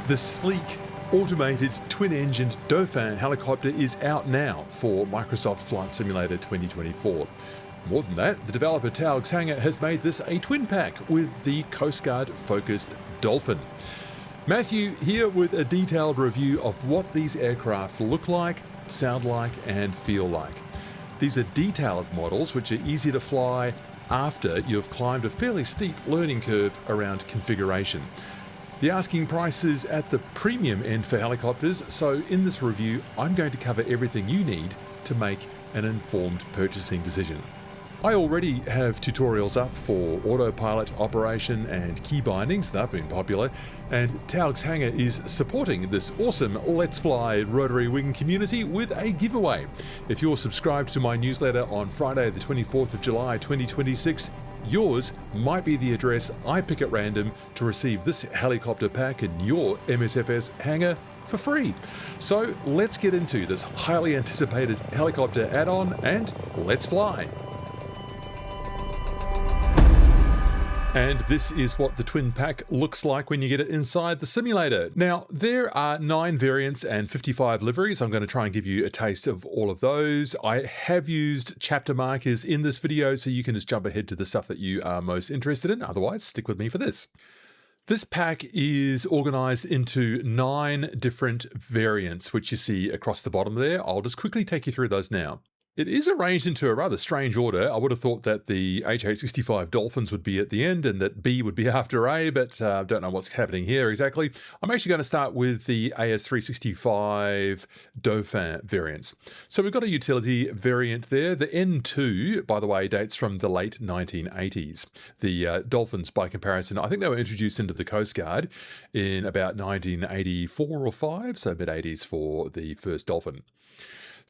The sleek, automated, twin-engined Dauphin helicopter is out now for Microsoft Flight Simulator 2024. More than that, the developer Taog's Hangar has made this a twin pack with the Coast Guard-focused Dolphin. Matthew here with a detailed review of what these aircraft look like, sound like, and feel like. These are detailed models which are easy to fly after you've climbed a fairly steep learning curve around configuration. The asking price is at the premium end for helicopters, so in this review I'm going to cover everything you need to make an informed purchasing decision. I already have tutorials up for autopilot operation and key bindings, they've been popular, and Taog's Hangar is supporting this awesome Let's Fly rotary wing community with a giveaway. If you're subscribed to my newsletter on Friday the 24th of July 2026, yours might be the address I pick at random to receive this helicopter pack in your MSFS hangar for free. So let's get into this highly anticipated helicopter add-on and let's fly. And this is what the twin pack looks like when you get it inside the simulator. Now, there are 9 variants and 55 liveries. I'm going to try and give you a taste of all of those. I have used chapter markers in this video, so you can just jump ahead to the stuff that you are most interested in. Otherwise, stick with me for this. This pack is organized into 9 different variants, which you see across the bottom there. I'll just quickly take you through those now. It is arranged into a rather strange order. I would have thought that the AS365 Dauphins would be at the end and that B would be after A, but I don't know what's happening here exactly. I'm actually going to start with the AS365 Dauphin variants. So we've got a utility variant there. The N2, by the way, dates from the late 1980s. The Dolphins, by comparison, I think they were introduced into the Coast Guard in about 1984 or 5, so mid-80s for the first Dolphin.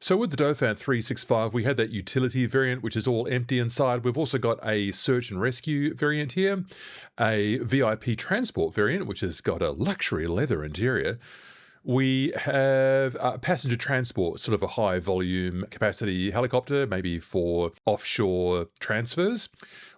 So with the Dauphin 365, we had that utility variant, which is all empty inside. We've also got a search and rescue variant here, a VIP transport variant, which has got a luxury leather interior. We have passenger transport, sort of a high volume capacity helicopter, maybe for offshore transfers.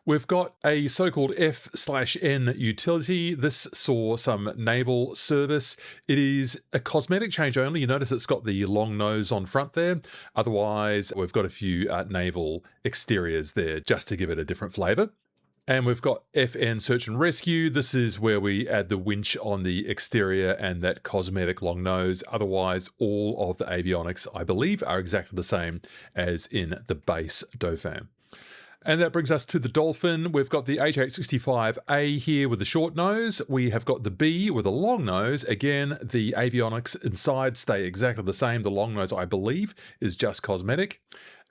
We've got a so-called F/N utility. This saw some naval service. It is a cosmetic change only. You notice it's got the long nose on front there. Otherwise, we've got a few naval exteriors there just to give it a different flavour. And we've got FN Search and Rescue. This is where we add the winch on the exterior and that cosmetic long nose. Otherwise, all of the avionics, I believe, are exactly the same as in the base Dauphin. And that brings us to the Dolphin. We've got the AS365A here with the short nose. We have got the B with a long nose. Again, the avionics inside stay exactly the same. The long nose, I believe, is just cosmetic.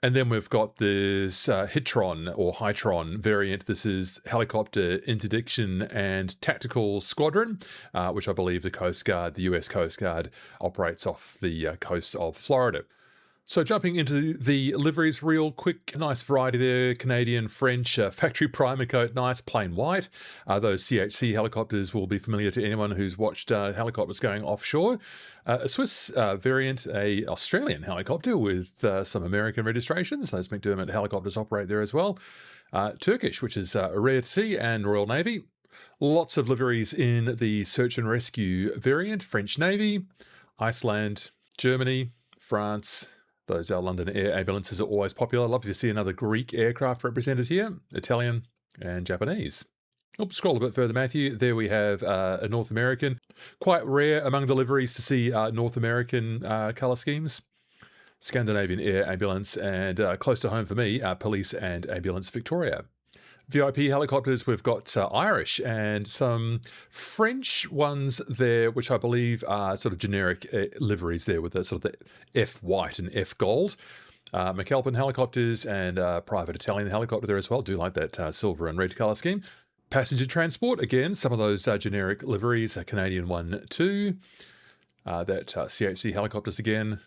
And then we've got this Hitron or Hytron variant. This is Helicopter Interdiction and Tactical Squadron, which I believe the Coast Guard, the US Coast Guard, operates off the coast of Florida. So jumping into the liveries real quick, nice variety there, Canadian, French, factory primer coat, nice, plain white. Those CHC helicopters will be familiar to anyone who's watched helicopters going offshore. A Swiss variant, a Australian helicopter with some American registrations. Those McDermott helicopters operate there as well. Turkish, which is rare to see, and Royal Navy. Lots of liveries in the search and rescue variant, French Navy, Iceland, Germany, France. Those London air ambulances are always popular. Love to see another Greek aircraft represented here, Italian and Japanese. Scroll a bit further, Matthew. There we have a North American. Quite rare among the liveries to see North American colour schemes. Scandinavian Air Ambulance, and close to home for me, Police and Ambulance Victoria. VIP helicopters, we've got Irish and some French ones there, which I believe are sort of generic liveries there with the sort of the F white and F gold. McAlpin helicopters and private Italian helicopter there as well. Do like that silver and red colour scheme. Passenger transport, again, some of those generic liveries, a Canadian one too. That CHC helicopters again.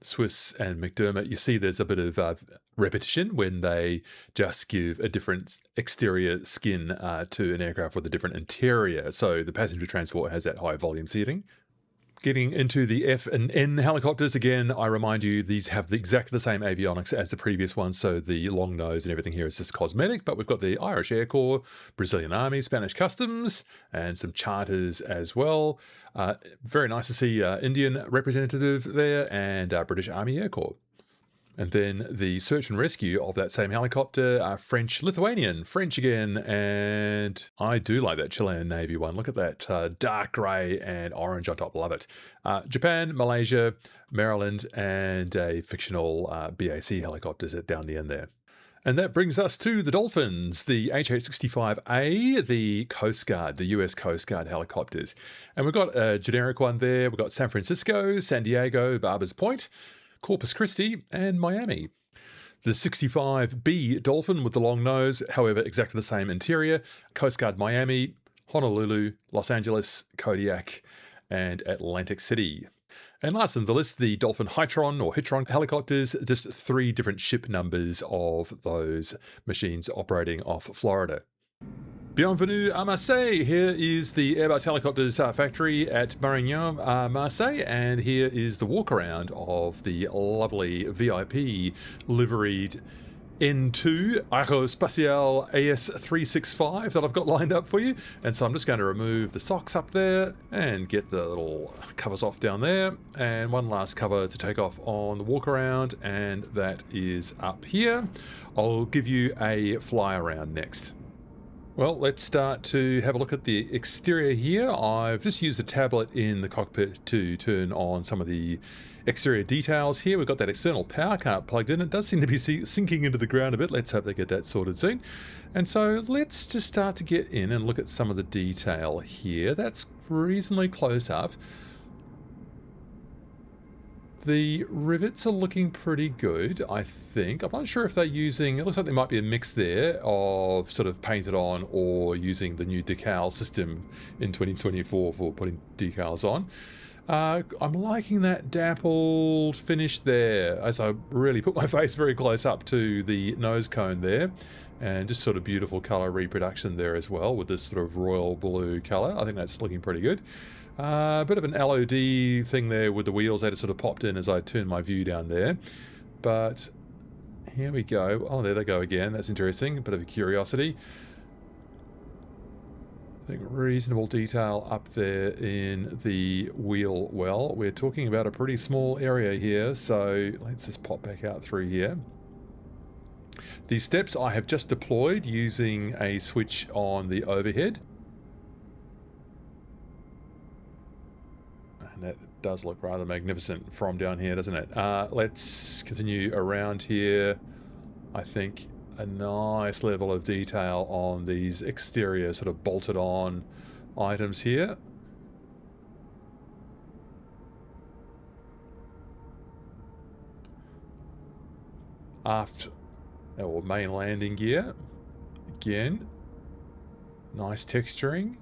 Swiss and McDermott, you see there's a bit of repetition when they just give a different exterior skin to an aircraft with a different interior. So the passenger transport has that high volume seating. Getting into the F and N helicopters, again, I remind you, these have exactly the same avionics as the previous ones, so the long nose and everything here is just cosmetic, but we've got the Irish Air Corps, Brazilian Army, Spanish Customs, and some charters as well. Very nice to see Indian representative there, and British Army Air Corps. And then the search and rescue of that same helicopter, French-Lithuanian, French again, and I do like that Chilean Navy one. Look at that dark grey and orange on top, love it. Japan, Malaysia, Maryland, and a fictional BAC helicopters down the end there. And that brings us to the Dolphins, the AS365A, the Coast Guard, the US Coast Guard helicopters. And we've got a generic one there. We've got San Francisco, San Diego, Barbers Point, Corpus Christi, and Miami. The 65B Dolphin with the long nose, however, exactly the same interior. Coast Guard Miami, Honolulu, Los Angeles, Kodiak, and Atlantic City. And last on the list, the Dolphin Hytron or Hitron helicopters, just 3 different ship numbers of those machines operating off Florida. Bienvenue à Marseille. Here is the Airbus Helicopters factory at Marignan, Marseille, and here is the walk-around of the lovely VIP liveried N2 Aerospatiale AS365 that I've got lined up for you. And so I'm just going to remove the socks up there and get the little covers off down there. And one last cover to take off on the walk-around, and that is up here. I'll give you a fly-around next. Well, let's start to have a look at the exterior here. I've just used the tablet in the cockpit to turn on some of the exterior details here. We've got that external power cart plugged in. It does seem to be sinking into the ground a bit. Let's hope they get that sorted soon. And so let's just start to get in and look at some of the detail here. That's reasonably close up. The rivets are looking pretty good, I think. I'm not sure if they're using, it looks like there might be a mix there of sort of painted on or using the new decal system in 2024 for putting decals on. I'm liking that dappled finish there as I really put my face very close up to the nose cone there, and just sort of beautiful color reproduction there as well with this sort of royal blue color. I think that's looking pretty good. A bit of an LOD thing there with the wheels that sort of popped in as I turned my view down there. But here we go. Oh, there they go again. That's interesting. A bit of a curiosity. I think reasonable detail up there in the wheel well. We're talking about a pretty small area here, so let's just pop back out through here. The steps I have just deployed using a switch on the overhead. That does look rather magnificent from down here, doesn't it? Let's continue around here. I think a nice level of detail on these exterior sort of bolted on items here. Aft or main landing gear. Again, nice texturing.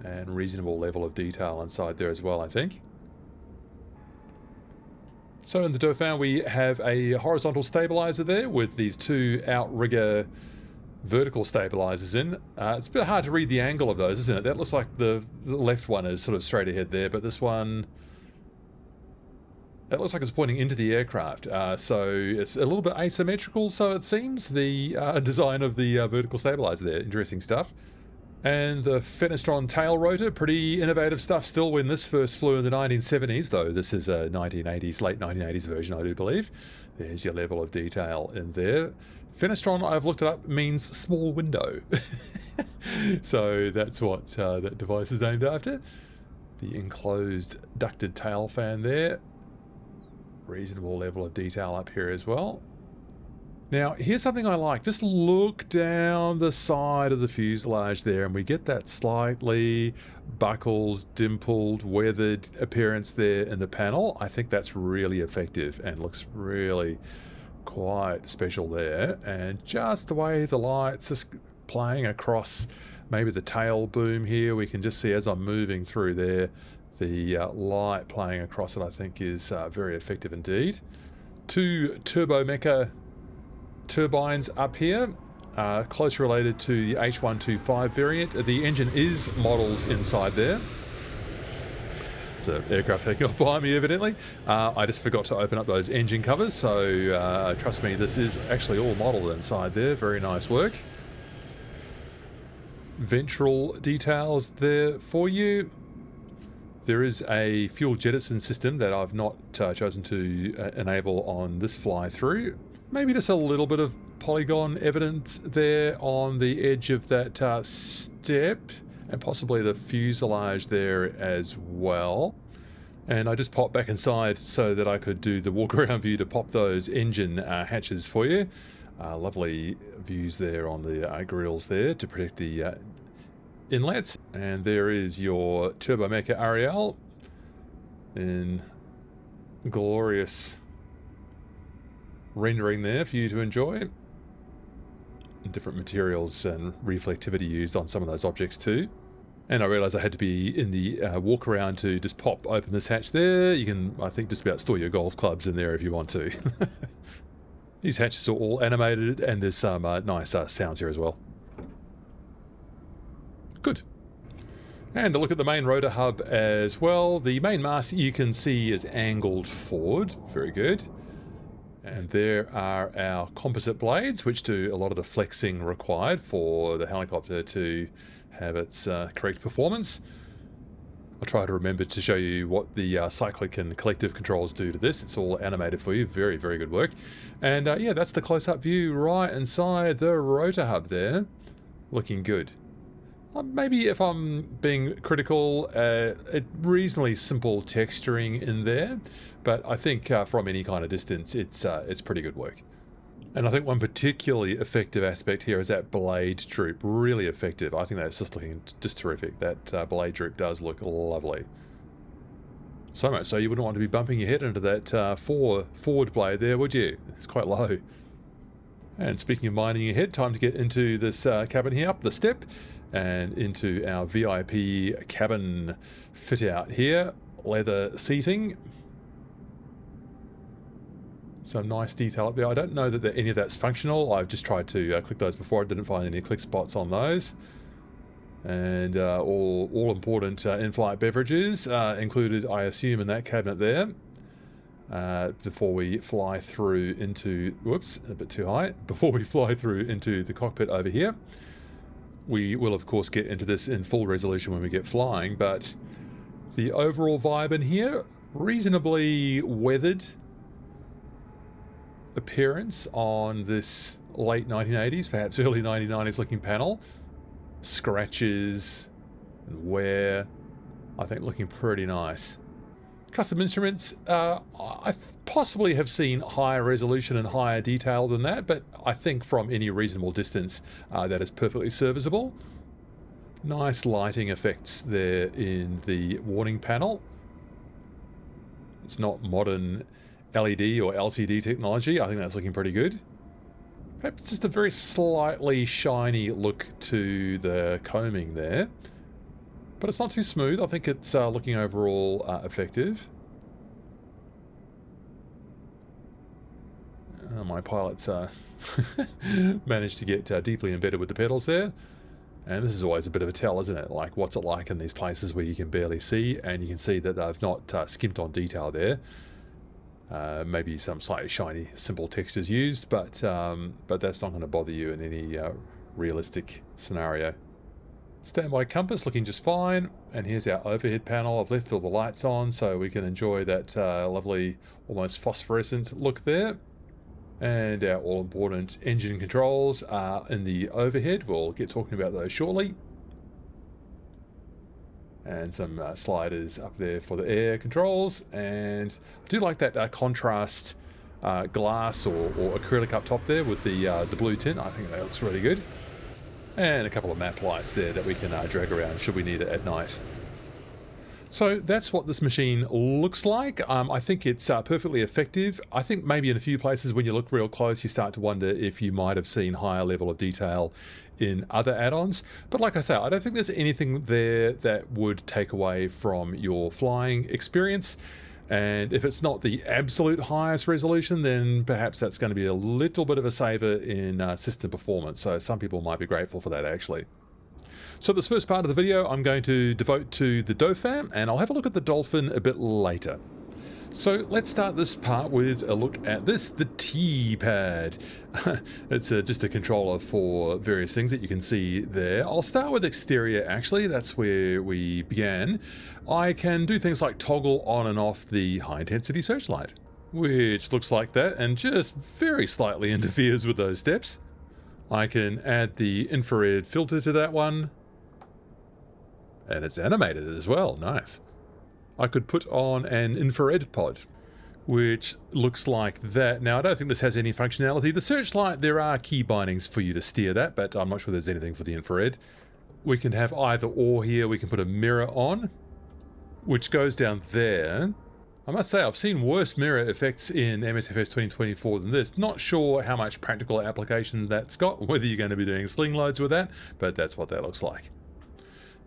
And reasonable level of detail inside there as well, I think. So in the Dauphin we have a horizontal stabilizer there with these 2 outrigger vertical stabilizers in. It's a bit hard to read the angle of those, isn't it? That looks like the left one is sort of straight ahead there, but this one, that looks like it's pointing into the aircraft. So it's a little bit asymmetrical, so it seems, the design of the vertical stabilizer there. Interesting stuff. And the Fenestron tail rotor, pretty innovative stuff still when this first flew in the 1970s, though this is a 1980s, late 1980s version, I do believe. There's your level of detail in there. Fenestron, I've looked it up, means small window. So that's what that device is named after. The enclosed ducted tail fan there. Reasonable level of detail up here as well. Now, here's something I like. Just look down the side of the fuselage there, and we get that slightly buckled, dimpled, weathered appearance there in the panel. I think that's really effective and looks really quite special there. And just the way the light's just playing across maybe the tail boom here, we can just see as I'm moving through there, the light playing across it, I think, is very effective indeed. 2 turbo mecha turbines up here, closely related to the H125 variant. The engine is modelled inside there. There's an aircraft taking off behind me, evidently. I just forgot to open up those engine covers, so trust me, this is actually all modelled inside there. Very nice work. Ventral details there for you. There is a fuel jettison system that I've not chosen to enable on this fly through. Maybe just a little bit of polygon evidence there on the edge of that step, and possibly the fuselage there as well. And I just popped back inside so that I could do the walk around view to pop those engine hatches for you. Lovely views there on the grills there to protect the inlets. And there is your Turbomeca Ariel in glorious rendering there for you to enjoy. Different materials and reflectivity used on some of those objects too. And I realised I had to be in the walk around to just pop open this hatch there. You can, I think, just about store your golf clubs in there if you want to. These hatches are all animated, and there's some nice sounds here as well. Good. And a look at the main rotor hub as well. The main mast you can see is angled forward. Very good. And there are our composite blades, which do a lot of the flexing required for the helicopter to have its correct performance. I'll try to remember to show you what the cyclic and collective controls do to this. It's all animated for you. Very, very good work. And yeah, that's the close-up view right inside the rotor hub there. Looking good. Maybe if I'm being critical, a reasonably simple texturing in there, but I think from any kind of distance, it's pretty good work. And I think one particularly effective aspect here is that blade droop. Really effective. I think that's just looking just terrific. That blade droop does look lovely. So much so you wouldn't want to be bumping your head into that forward blade there, would you? It's quite low. And speaking of minding your head, time to get into this cabin here, up the step, and into our VIP cabin fit out here. Leather seating. Some nice detail up there. I don't know that any of that's functional. I've just tried to click those before. I didn't find any click spots on those. And all important in-flight beverages included, I assume, in that cabinet there. Before we fly through into... Whoops, a bit too high. Before we fly through into the cockpit over here. We will, of course, get into this in full resolution when we get flying, but the overall vibe in here, reasonably weathered appearance on this late 1980s, perhaps early 1990s looking panel. Scratches and wear, I think, looking pretty nice. Custom instruments, I possibly have seen higher resolution and higher detail than that, but I think from any reasonable distance that is perfectly serviceable. Nice lighting effects there in the warning panel. It's not modern LED or LCD technology. I think that's looking pretty good. Perhaps just a very slightly shiny look to the combing there. But it's not too smooth. I think it's looking overall effective. My pilot's managed to get deeply embedded with the pedals there. And this is always a bit of a tell, isn't it? Like, what's it like in these places where you can barely see? And you can see that they've not skimped on detail there. Maybe some slightly shiny, simple textures used, but that's not going to bother you in any realistic scenario. Standby compass looking just fine, and here's our overhead panel. I've left all the lights on so we can enjoy that lovely, almost phosphorescent look there. And our all-important engine controls are in the overhead. We'll get talking about those shortly. And some sliders up there for the air controls. And I do like that contrast glass or acrylic up top there with the blue tint. I think that looks really good. And a couple of map lights there that we can drag around should we need it at night. So that's what this machine looks like. I think it's perfectly effective. I think maybe in a few places when you look real close, you start to wonder if you might have seen higher level of detail in other add-ons. But like I say, I don't think there's anything there that would take away from your flying experience. And if it's not the absolute highest resolution, then perhaps that's going to be a little bit of a saver in system performance. So some people might be grateful for that, actually. So this first part of the video I'm going to devote to the Dauphin, and I'll have a look at the Dolphin a bit later. So let's start this part with a look at this, the tPad. It's just a controller for various things that you can see there. I'll start with exterior actually, that's where we began. I can do things like toggle on and off the high intensity searchlight, which looks like that and just very slightly interferes with those steps. I can add the infrared filter to that one, and it's animated as well, nice. I could put on an infrared pod, which looks like that. Now, I don't think this has any functionality. The searchlight, there are key bindings for you to steer that, but I'm not sure there's anything for the infrared. We can have either or here. We can put a mirror on, which goes down there. I must say, I've seen worse mirror effects in MSFS 2024 than this. Not sure how much practical application that's got, whether you're going to be doing sling loads with that, but that's what that looks like.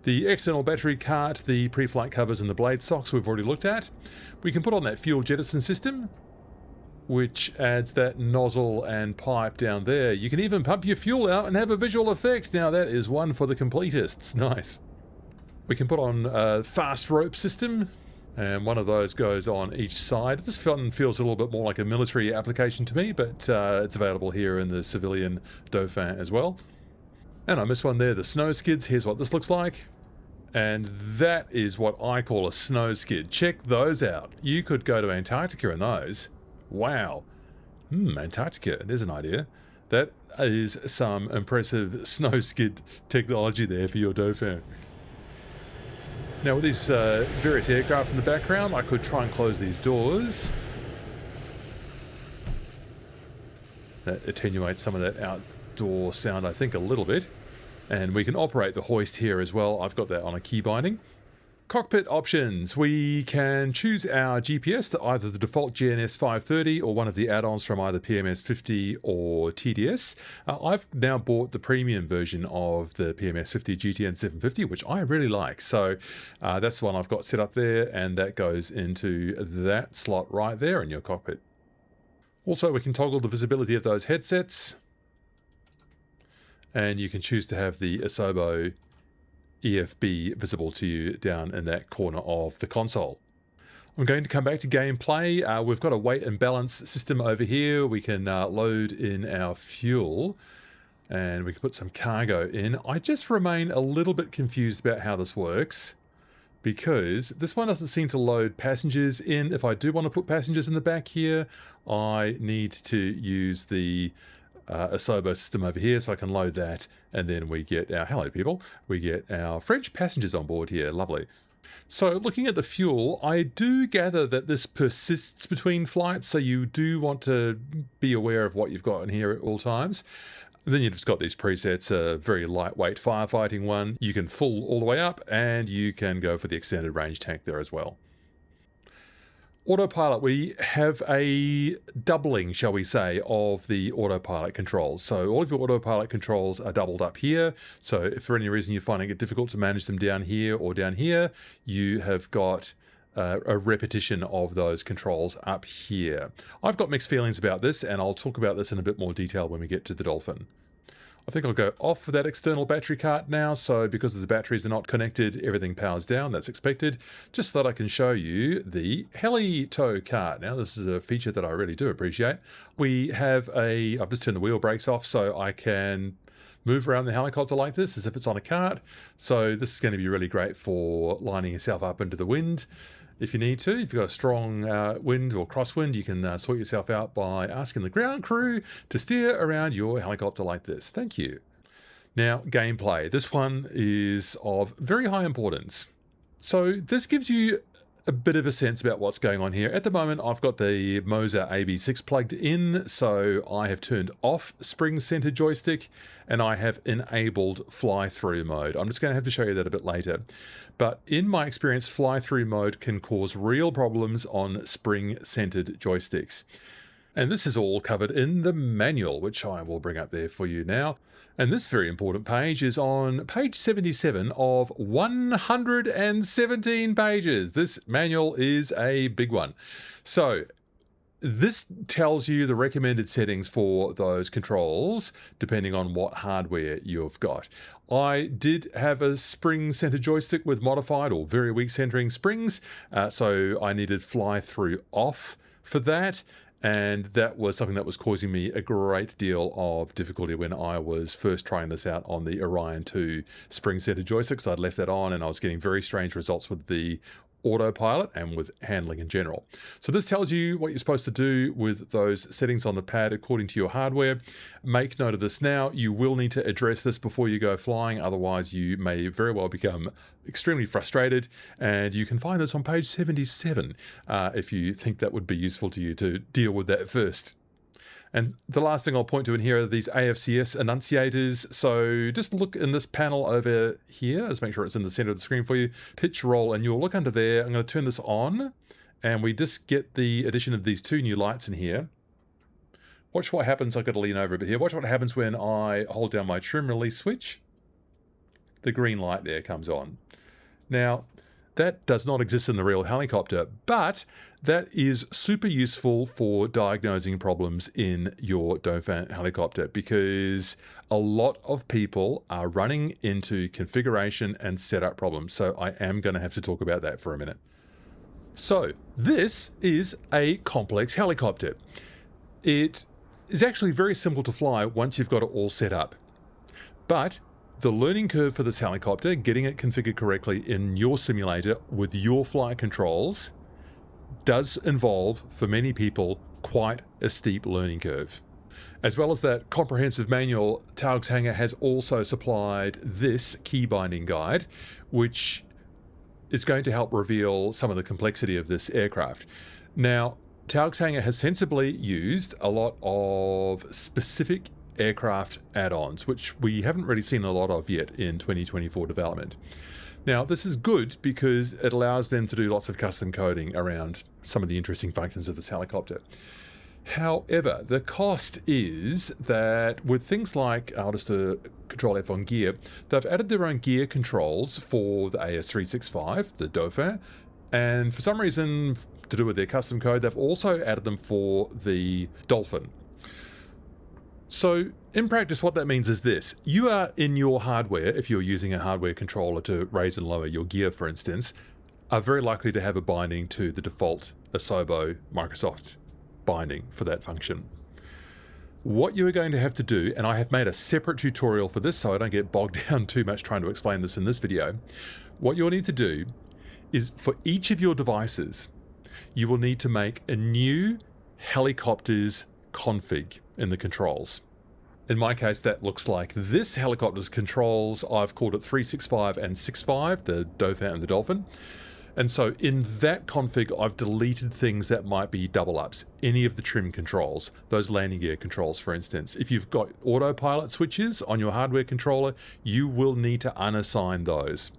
The external battery cart, the pre-flight covers and the blade socks we've already looked at. We can put on that fuel jettison system, which adds that nozzle and pipe down there. You can even pump your fuel out and have a visual effect. Now that is one for the completists. Nice. We can put on a fast rope system, and one of those goes on each side. This one feels a little bit more like a military application to me, but it's available here in the civilian Dauphin as well. And I missed one there, the snow skids. Here's what this looks like. And that is what I call a snow skid. Check those out. You could go to Antarctica in those. Wow. Antarctica, there's an idea. That is some impressive snow skid technology there for your Dauphin. Now with these various aircraft in the background, I could try and close these doors. That attenuates some of that outdoor sound, I think, a little bit. And we can operate the hoist here as well. I've got that on a key binding. Cockpit options. We can choose our GPS to either the default GNS 530 or one of the add-ons from either PMS 50 or TDS. I've now bought the premium version of the PMS 50 GTN 750, which I really like. So that's the one I've got set up there, and that goes into that slot right there in your cockpit. Also, we can toggle the visibility of those headsets. And you can choose to have the Asobo EFB visible to you down in that corner of the console. I'm going to come back to gameplay. We've got a weight and balance system over here. We can load in our fuel, and we can put some cargo in. I just remain a little bit confused about how this works, because this one doesn't seem to load passengers in. If I do want to put passengers in the back here, I need to use the Asobo system over here, so I can load that, and then we get our, hello people, we get our French passengers on board here. Lovely. So looking at the fuel, I do gather that this persists between flights, so you do want to be aware of what you've got in here at all times. Then you've just got these presets, a very lightweight firefighting one. You can full all the way up, and you can go for the extended range tank there as well. Autopilot, we have a doubling, shall we say, of the autopilot controls. So all of your autopilot controls are doubled up here. So if for any reason you're finding it difficult to manage them down here or down here, you have got a repetition of those controls up here. I've got mixed feelings about this, and I'll talk about this in a bit more detail when we get to the Dolphin. I think I'll go off with that external battery cart now, so because the batteries are not connected, everything powers down, that's expected, just so that I can show you the heli tow cart. Now this is a feature that I really do appreciate. We have I've just turned the wheel brakes off so I can move around the helicopter like this as if it's on a cart. So this is going to be really great for lining yourself up into the wind. If you need to, if you've got a strong wind or crosswind, you can sort yourself out by asking the ground crew to steer around your helicopter like this. Thank you. Now, gameplay. This one is of very high importance. So this gives you a bit of a sense about what's going on here. At the moment, I've got the Moza AB6 plugged in, so I have turned off spring-centered joystick, and I have enabled fly-through mode. I'm just going to have to show you that a bit later. But in my experience, fly-through mode can cause real problems on spring-centered joysticks. And this is all covered in the manual, which I will bring up there for you now. And this very important page is on page 77 of 117 pages. This manual is a big one. So This tells you the recommended settings for those controls, depending on what hardware you've got. I did have a spring center joystick with modified or very weak centering springs, so I needed fly through off for that. And that was something that was causing me a great deal of difficulty when I was first trying this out on the Orion 2 spring center joystick. So I'd left that on and I was getting very strange results with the autopilot and with handling in general. So this tells you what you're supposed to do with those settings on the pad according to your hardware. Make note of this now. You will need to address this before you go flying, otherwise you may very well become extremely frustrated, and you can find this on page 77 if you think that would be useful to you to deal with that first. And the last thing I'll point to in here are these AFCS enunciators. So just look in this panel over here. Let's make sure it's in the center of the screen for you. Pitch, roll, and you'll look under there. I'm going to turn this on, and we just get the addition of these two new lights in here. Watch what happens. I've got to lean over a bit here. Watch what happens when I hold down my trim release switch. The green light there comes on. Now, that does not exist in the real helicopter, but that is super useful for diagnosing problems in your Dauphin helicopter, because a lot of people are running into configuration and setup problems. So I am going to have to talk about that for a minute. So this is a complex helicopter. It is actually very simple to fly once you've got it all set up. But the learning curve for this helicopter, getting it configured correctly in your simulator with your flight controls, does involve, for many people, quite a steep learning curve. As well as that comprehensive manual, Taog's Hangar has also supplied this key binding guide, which is going to help reveal some of the complexity of this aircraft. Now, Taog's Hangar has sensibly used a lot of specific aircraft add-ons, which we haven't really seen a lot of yet in 2024 development. Now, this is good because it allows them to do lots of custom coding around some of the interesting functions of this helicopter. However, the cost is that with things like, I'll just control F on gear, they've added their own gear controls for the AS365, the Dauphin, and for some reason, to do with their custom code, they've also added them for the Dolphin. So in practice, what that means is this. You are in your hardware, if you're using a hardware controller to raise and lower your gear, for instance, are very likely to have a binding to the default Asobo Microsoft binding for that function. What you are going to have to do, and I have made a separate tutorial for this so I don't get bogged down too much trying to explain this in this video, what you'll need to do is for each of your devices, you will need to make a new helicopter's config in the controls. In my case, that looks like this helicopter's controls. I've called it 365 and 65, the Dauphin and the Dolphin. And so in that config, I've deleted things that might be double ups. Any of the trim controls, those landing gear controls, for instance. If you've got autopilot switches on your hardware controller, you will need to unassign those.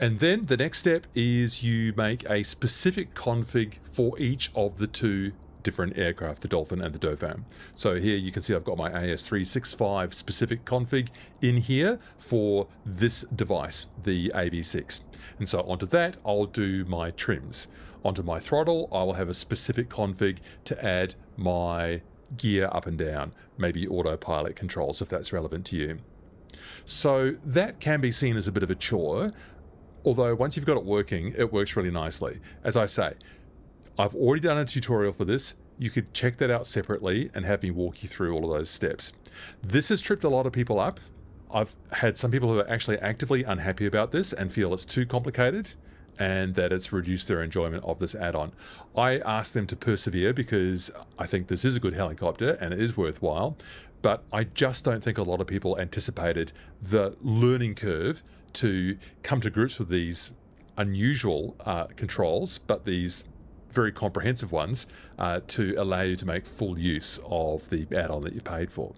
And then the next step is you make a specific config for each of the two different aircraft, the Dolphin and the Dauphin. So here you can see I've got my AS365 specific config in here for this device, the AB6. And so onto that, I'll do my trims. Onto my throttle, I will have a specific config to add my gear up and down, maybe autopilot controls if that's relevant to you. So that can be seen as a bit of a chore, although once you've got it working, it works really nicely. As I say, I've already done a tutorial for this. You could check that out separately and have me walk you through all of those steps. This has tripped a lot of people up. I've had some people who are actually actively unhappy about this and feel it's too complicated and that it's reduced their enjoyment of this add-on. I asked them to persevere because I think this is a good helicopter and it is worthwhile, but I just don't think a lot of people anticipated the learning curve to come to grips with these unusual controls, but these very comprehensive ones to allow you to make full use of the add-on that you paid for.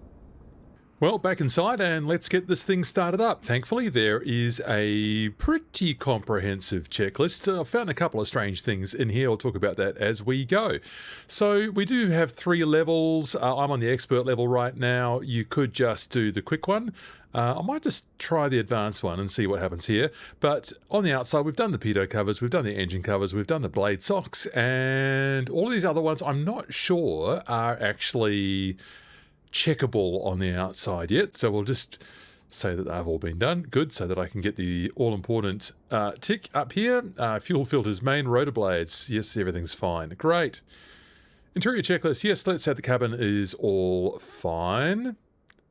Well, back inside and let's get this thing started up. Thankfully, there is a pretty comprehensive checklist. I've found a couple of strange things in here. I'll talk about that as we go. So we do have 3 levels. I'm on the expert level right now. You could just do the quick one. I might just try the advanced one and see what happens here. But on the outside, we've done the pitot covers, we've done the engine covers, we've done the blade socks, and all of these other ones I'm not sure are actually checkable on the outside yet, so we'll just say that they've all been done. Good, so that I can get the all-important tick up here. Fuel filters, main rotor blades. Yes, everything's fine. Great. Interior checklist. Yes, let's say the cabin is all fine.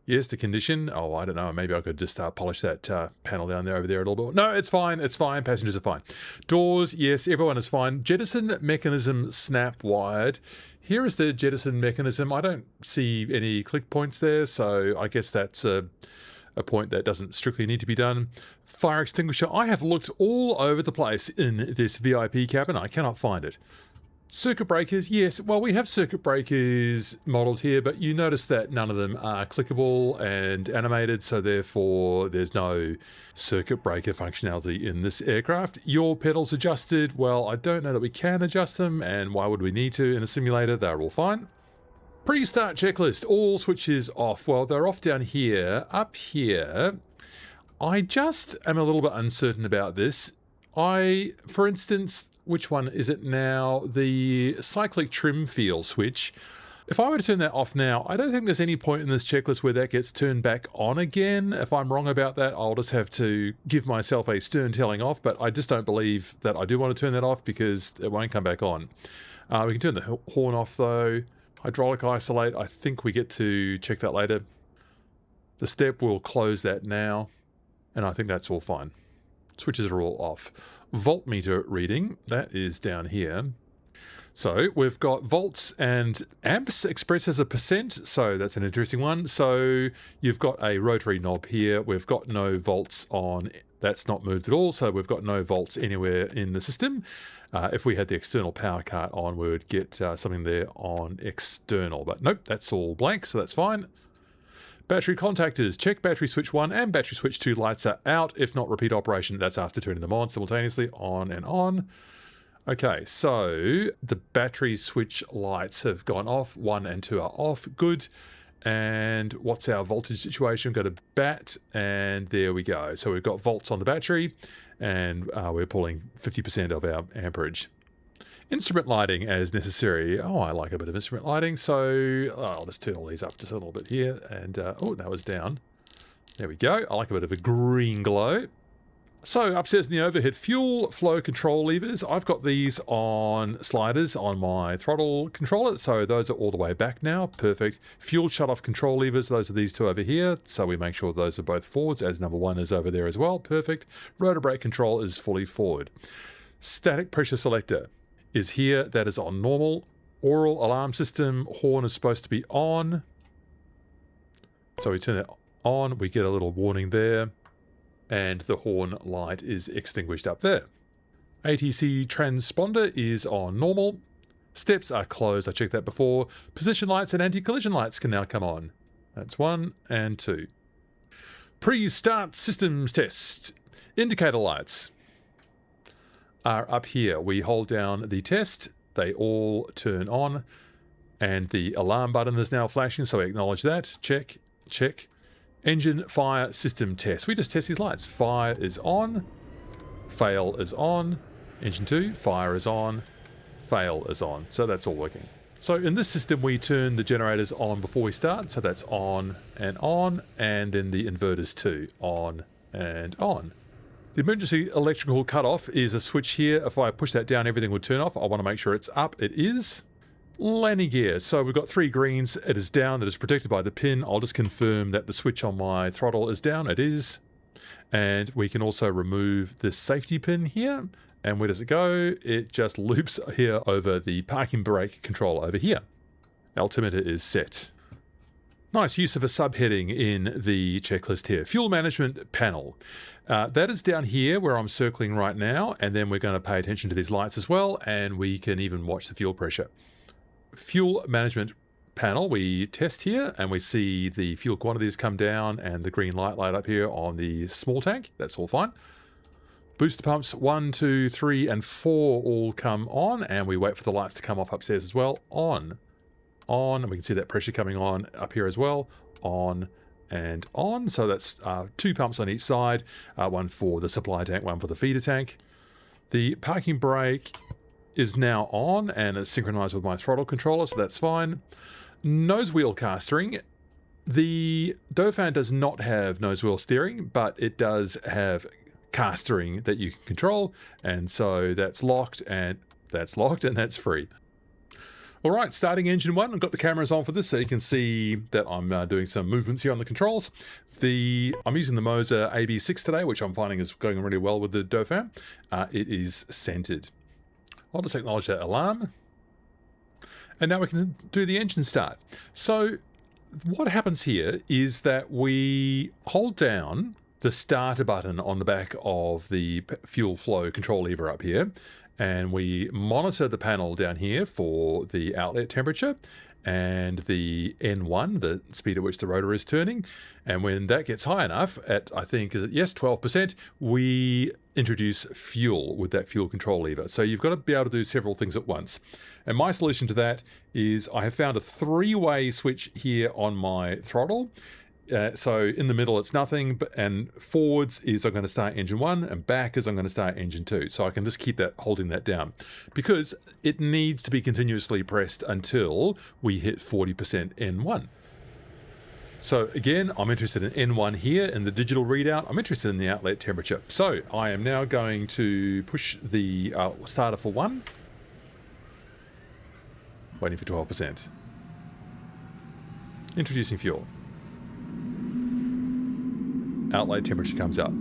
Yes, the condition. Oh, I don't know. Maybe I could just polish that panel down there over there a little bit. No, it's fine. It's fine. Passengers are fine. Doors. Yes, everyone is fine. Jettison mechanism snap wired. Here is the jettison mechanism. I don't see any click points there, so I guess that's a point that doesn't strictly need to be done. Fire extinguisher. I have looked all over the place in this VIP cabin. I cannot find it. Circuit breakers. Yes, well, we have circuit breakers modeled here, but you notice that none of them are clickable and animated, so therefore there's no circuit breaker functionality in this aircraft. Yaw pedals adjusted. Well, I don't know that we can adjust them, and why would we need to in a simulator? They're all fine. Pre-start checklist. All switches off. Well, they're off down here. Up here, I just am a little bit uncertain about this. For instance, which one is it now? The cyclic trim feel switch. If I were to turn that off now, I don't think there's any point in this checklist where that gets turned back on again. If I'm wrong about that, I'll just have to give myself a stern telling off, but I just don't believe that I do want to turn that off because it won't come back on. We can turn the horn off though. Hydraulic isolate, I think we get to check that later. The step will close that now, and I think that's all fine. Switches are all off. Voltmeter reading, that is down here. So we've got volts and amps expressed as a percent, so that's an interesting one. So you've got a rotary knob here. We've got no volts on, that's not moved at all, so we've got no volts anywhere in the system. If we had the external power cart on, we would get something there on external, but nope, that's all blank, so that's fine. Battery contactors, check battery switch 1 and battery switch 2 lights are out. If not, repeat operation. That's after turning them on simultaneously, on and on. Okay, so the battery switch lights have gone off. 1 and 2 are off. Good. And what's our voltage situation? Go to bat, and there we go. So we've got volts on the battery, and we're pulling 50% of our amperage. Instrument lighting as necessary. Oh, I like a bit of instrument lighting, so I'll just turn all these up just a little bit here, and oh, that was down. There we go. I like a bit of a green glow. So upstairs in the overhead, fuel flow control levers. I've got these on sliders on my throttle controller, so those are all the way back now. Perfect. Fuel shut-off control levers, those are these two over here, so we make sure those are both forwards, as number 1 is over there as well. Perfect. Rotor brake control is fully forward. Static pressure selector is here, that is on normal. Oral alarm system, horn is supposed to be on. So we turn it on, we get a little warning there, and the horn light is extinguished up there. ATC transponder is on normal. Steps are closed, I checked that before. Position lights and anti-collision lights can now come on. That's 1 and 2. Pre-start systems test. Indicator lights are up here. We hold down the test, they all turn on, and the alarm button is now flashing, so we acknowledge that. Check, check. Engine fire system test. We just test these lights. Fire is on, fail is on, engine 2, fire is on, fail is on. So that's all working. So in this system, we turn the generators on before we start, so that's on, and then the inverters too, on and on. The emergency electrical cutoff is a switch here. If I push that down, everything would turn off. I want to make sure it's up. It is. Landing gear. So we've got 3 greens. It is down. It is protected by the pin. I'll just confirm that the switch on my throttle is down. It is. And we can also remove this safety pin here. And where does it go? It just loops here over the parking brake control over here. Altimeter is set. Nice use of a subheading in the checklist here. Fuel management panel. That is down here where I'm circling right now, and then we're going to pay attention to these lights as well, and we can even watch the fuel pressure. Fuel management panel, we test here and we see the fuel quantities come down and the green light up here on the small tank. That's all fine. Booster pumps 1, 2, 3, and 4 all come on, and we wait for the lights to come off upstairs as well. On, and we can see that pressure coming on up here as well. On and on. So that's 2 pumps on each side, one for the supply tank, one for the feeder tank. The parking brake is now on and it's synchronized with my throttle controller, so that's fine. Nose wheel car steering. The Dauphin does not have nose wheel steering, but it does have car steering that you can control, and so that's locked and that's free. All right, starting engine 1. I've got the cameras on for this so you can see that I'm doing some movements here on the controls. I'm using the Moza AB6 today, which I'm finding is going really well with the Dauphin. It is centered. I'll just acknowledge that alarm. And now we can do the engine start. So what happens here is that we hold down the starter button on the back of the fuel flow control lever up here, and we monitor the panel down here for the outlet temperature and the N1, the speed at which the rotor is turning. And when that gets high enough at, I think, 12%, we introduce fuel with that fuel control lever. So you've got to be able to do several things at once. And my solution to that is I have found a 3-way switch here on my throttle. So in the middle it's nothing, and forwards is I'm going to start engine 1, and back is I'm going to start engine 2. So I can just keep holding that down, because it needs to be continuously pressed until we hit 40% N1. So again, I'm interested in N1 here in the digital readout. I'm interested in the outlet temperature. So I am now going to push the starter for 1. Waiting for 12%. Introducing fuel. Outlet temperature comes up.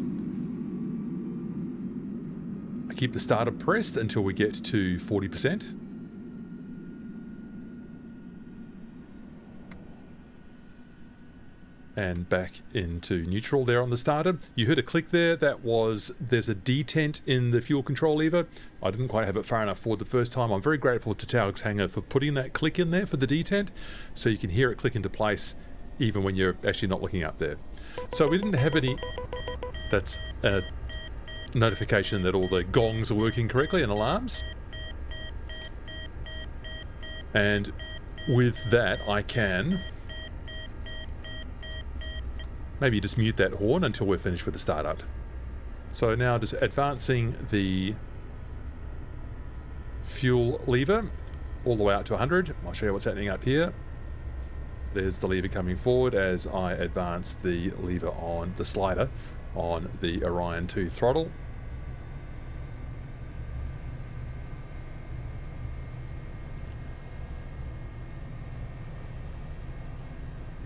I keep the starter pressed until we get to 40%. And back into neutral there on the starter. You heard a click there. There's a detent in the fuel control lever. I didn't quite have it far enough forward the first time. I'm very grateful to Taog's Hangar for putting that click in there for the detent, so you can hear it click into place even when you're actually not looking up there. So we didn't have any... That's a notification that all the gongs are working correctly and alarms. And with that, I can maybe just mute that horn until we're finished with the startup. So now just advancing the fuel lever all the way out to 100. I'll show you what's happening up here. There's the lever coming forward as I advance the lever on the slider on the Orion 2 throttle.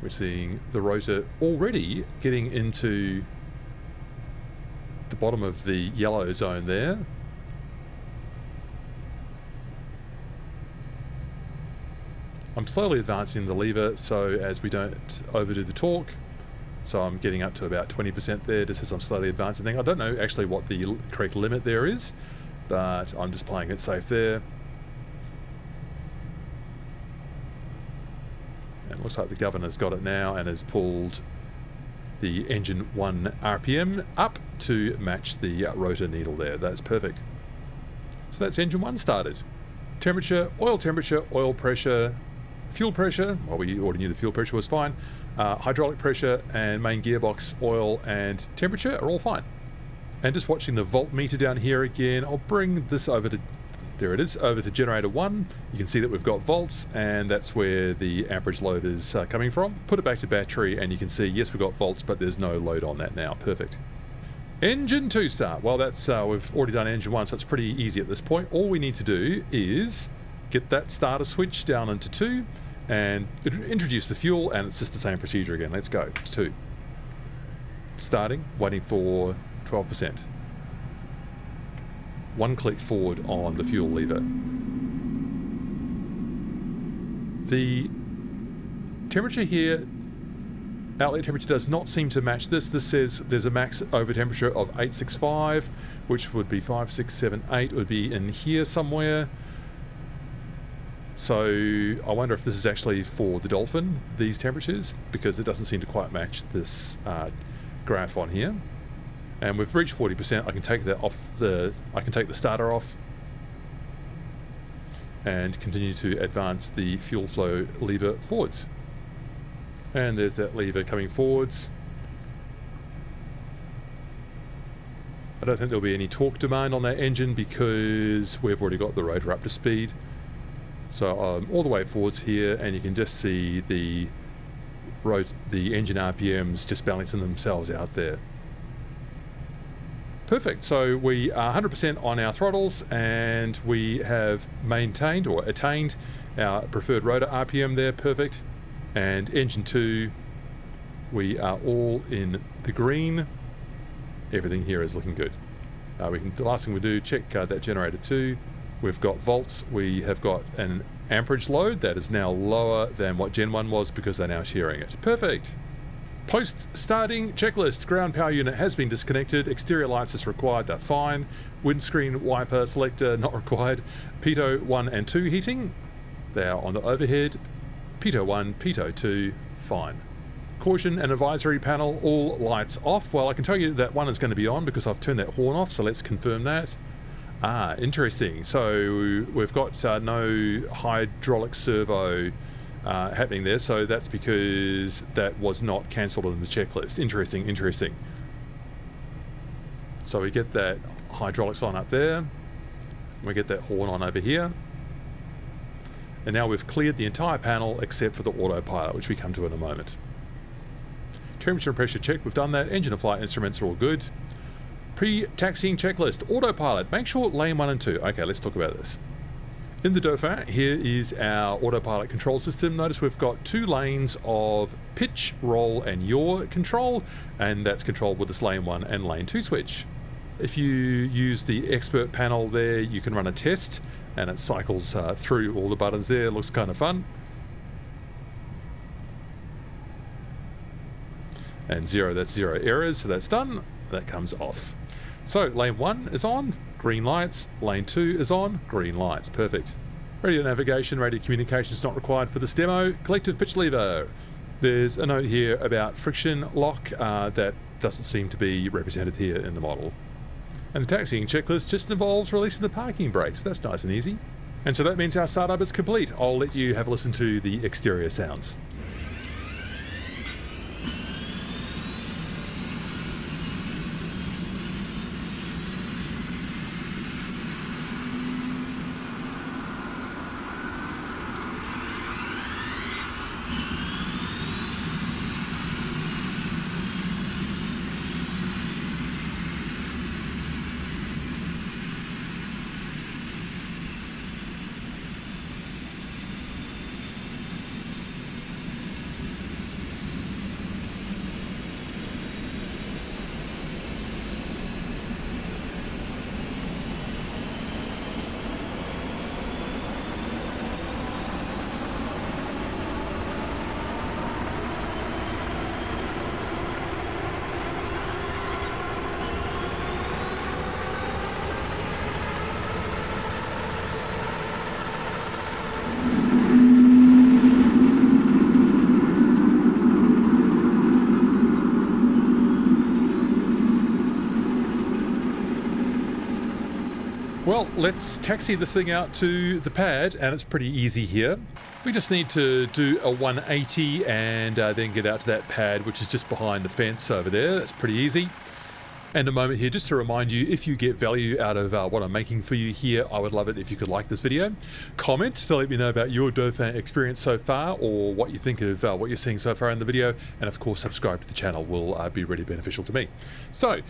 We're seeing the rotor already getting into the bottom of the yellow zone there. I'm slowly advancing the lever so as we don't overdo the torque. So I'm getting up to about 20% there just as I'm slowly advancing. I don't know actually what the correct limit there is, but I'm just playing it safe there. And it looks like the governor's got it now and has pulled the engine 1 RPM up to match the rotor needle there. That's perfect. So that's engine 1 started. Temperature, oil pressure, fuel pressure, well, we already knew the fuel pressure was fine. Hydraulic pressure and main gearbox oil and temperature are all fine. And just watching the voltmeter down here again, I'll bring this over to, there it is, over to generator 1. You can see that we've got volts, and that's where the amperage load is coming from. Put it back to battery and you can see, yes, we've got volts, but there's no load on that now. Perfect. Engine 2 start. Well, that's we've already done engine 1, so it's pretty easy at this point. All we need to do is get that starter switch down into 2 and introduce the fuel, and it's just the same procedure again. Let's go. 2. Starting, waiting for 12%. 1 click forward on the fuel lever. The temperature here, outlet temperature, does not seem to match this. This says there's a max over temperature of 865, which would be 5, 6, 7, 8 would be in here somewhere. So I wonder if this is actually for the Dolphin, these temperatures, because it doesn't seem to quite match this graph on here. And we've reached 40%. I can take that off I can take the starter off and continue to advance the fuel flow lever forwards. And there's that lever coming forwards. I don't think there'll be any torque demand on that engine because we've already got the rotor up to speed. So all the way forwards here, and you can just see the engine RPMs just balancing themselves out there. Perfect. So we are 100% on our throttles, and we have maintained or attained our preferred rotor RPM there. Perfect. And engine 2, we are all in the green. Everything here is looking good. The last thing we do, check that generator 2. We've got volts. We have got an amperage load that is now lower than what Gen 1 was because they're now sharing it. Perfect. Post-starting checklist. Ground power unit has been disconnected. Exterior lights is required. They're fine. Windscreen wiper selector not required. Pitot 1 and 2 heating. They are on the overhead. Pitot 1, Pitot 2, fine. Caution and advisory panel, all lights off. Well, I can tell you that one is going to be on because I've turned that horn off, so let's confirm that. Interesting. So we've got no hydraulic servo happening there, so that's because that was not cancelled in the checklist. Interesting, interesting. So we get that hydraulics on up there. We get that horn on over here. And now we've cleared the entire panel except for the autopilot, which we come to in a moment. Temperature and pressure check, we've done that. Engine and flight instruments are all good. Pre-taxiing checklist, autopilot, make sure lane 1 and 2. Okay, let's talk about this. In the Dauphin, here is our autopilot control system. Notice we've got 2 lanes of pitch, roll, and yaw control, and that's controlled with this lane 1 and lane 2 switch. If you use the expert panel there, you can run a test, and it cycles through all the buttons there. It looks kind of fun. And 0, that's 0 errors, so that's done. That comes off. So lane 1 is on, green lights. Lane 2 is on, green lights. Perfect. Radio navigation, radio communication is not required for this demo. Collective pitch lever. There's a note here about friction lock that doesn't seem to be represented here in the model. And the taxiing checklist just involves releasing the parking brakes. That's nice and easy. And so that means our startup is complete. I'll let you have a listen to the exterior sounds. Well, let's taxi this thing out to the pad, and it's pretty easy here. We just need to do a 180 and then get out to that pad, which is just behind the fence over there. That's pretty easy. And a moment here just to remind you, if you get value out of what I'm making for you here, I would love it if you could like this video. Comment to let me know about your Dauphin experience so far, or what you think of what you're seeing so far in the video. And of course, subscribe to the channel will be really beneficial to me. So,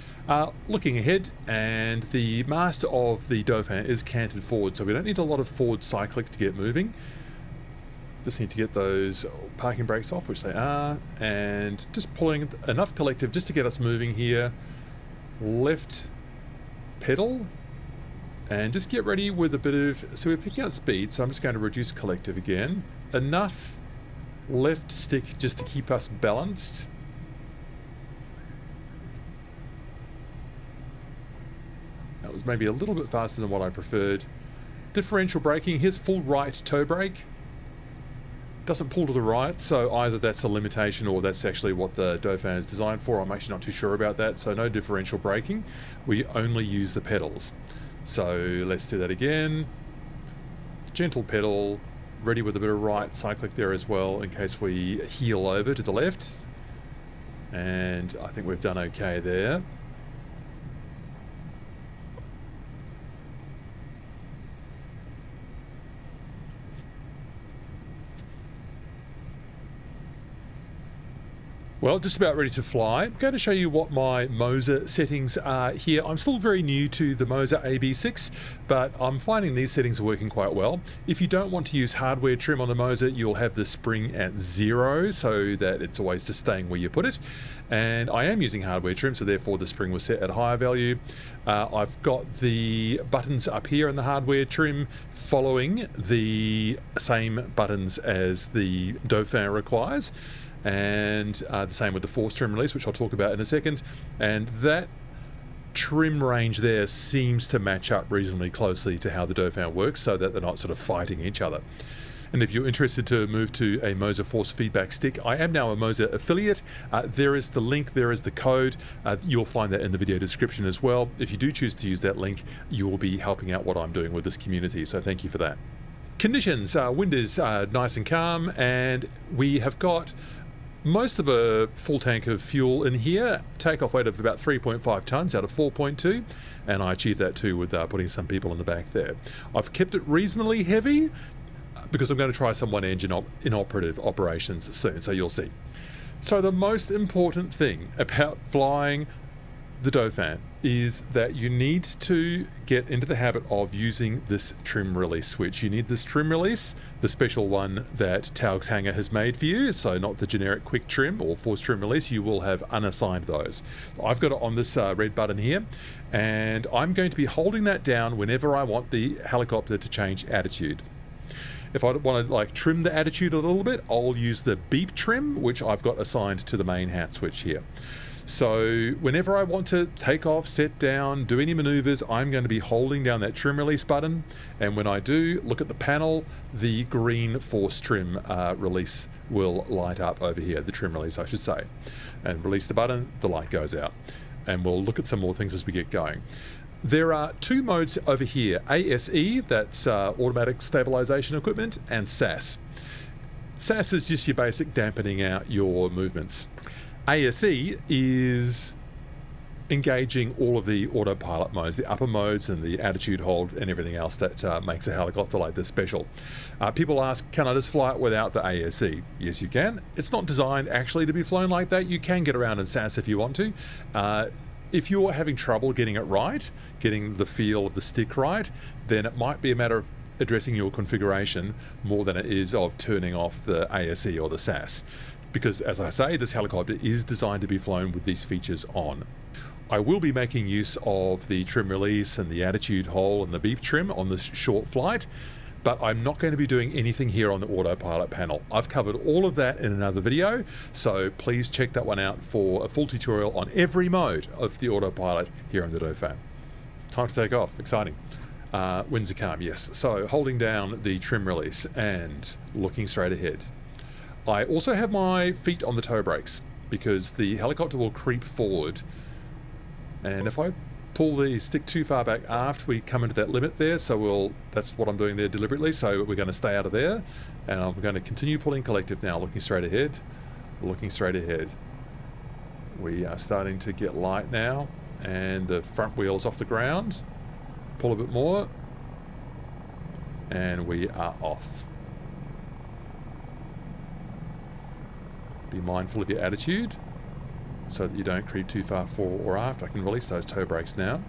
looking ahead, and the mast of the Dauphin is canted forward, so we don't need a lot of forward cyclic to get moving. Just need to get those parking brakes off, which they are, and just pulling enough collective just to get us moving here. Left pedal, and just get ready with a bit of, so we're picking up speed, so I'm just going to reduce collective again. Enough left stick just to keep us balanced. That was maybe a little bit faster than what I preferred. Differential braking, here's full right toe brake. Doesn't pull to the right, so either that's a limitation or that's actually what the Dauphin is designed for. I'm actually not too sure about that. So no differential braking. We only use the pedals. So let's do that again. Gentle pedal, ready with a bit of right cyclic there as well in case we heel over to the left. And I think we've done okay there. Well, just about ready to fly. I'm going to show you what my Moza settings are here. I'm still very new to the Moza AB6, but I'm finding these settings are working quite well. If you don't want to use hardware trim on the Moza, you'll have the spring at 0 so that it's always just staying where you put it. And I am using hardware trim, so therefore the spring was set at a higher value. I've got the buttons up here in the hardware trim following the same buttons as the Dauphin requires. And the same with the force trim release, which I'll talk about in a second. And that trim range there seems to match up reasonably closely to how the Dauphin works, so that they're not sort of fighting each other. And if you're interested to move to a Moza force feedback stick, I am now a Moza affiliate. There is the link, there is the code. You'll find that in the video description as well. If you do choose to use that link, you will be helping out what I'm doing with this community, so thank you for that. Conditions, wind is nice and calm, and we have got most of a full tank of fuel in here, takeoff weight of about 3.5 tons out of 4.2, and I achieved that too with putting some people in the back there. I've kept it reasonably heavy because I'm going to try some one engine inoperative operations soon, so you'll see. So the most important thing about flying the Dauphin is that you need to get into the habit of using this trim release switch. You need this trim release, the special one that Taog's Hangar has made for you, so not the generic quick trim or force trim release. You will have unassigned those. I've got it on this red button here, and I'm going to be holding that down whenever I want the helicopter to change attitude. If I want to like trim the attitude a little bit, I'll use the beep trim, which I've got assigned to the main hat switch here. So whenever I want to take off, set down, do any maneuvers, I'm going to be holding down that trim release button. And when I do, look at the panel, the green force trim release will light up over here, the trim release I should say. And release the button, the light goes out. And we'll look at some more things as we get going. There are two modes over here, ASE, that's automatic stabilization equipment, and SAS. SAS is just your basic dampening out your movements. ASE is engaging all of the autopilot modes, the upper modes and the attitude hold and everything else that makes a helicopter like this special. People ask, can I just fly it without the ASE? Yes, you can. It's not designed actually to be flown like that. You can get around in SAS if you want to. If you're having trouble getting it right, getting the feel of the stick right, then it might be a matter of addressing your configuration more than it is of turning off the ASE or the SAS. Because, as I say, this helicopter is designed to be flown with these features on. I will be making use of the trim release and the attitude hole and the beep trim on this short flight, but I'm not going to be doing anything here on the autopilot panel. I've covered all of that in another video, so please check that one out for a full tutorial on every mode of the autopilot here in the Dauphin. Time to take off. Exciting. Winds are calm, yes. So holding down the trim release and looking straight ahead. I also have my feet on the toe brakes because the helicopter will creep forward, and if I pull the stick too far back aft, we come into that limit there, so that's what I'm doing there deliberately, so we're going to stay out of there, and I'm going to continue pulling collective now, looking straight ahead, looking straight ahead. We are starting to get light now, and the front wheel's off the ground. Pull a bit more, and we are off. Be mindful of your attitude so that you don't creep too far forward or aft. I can release those toe brakes now.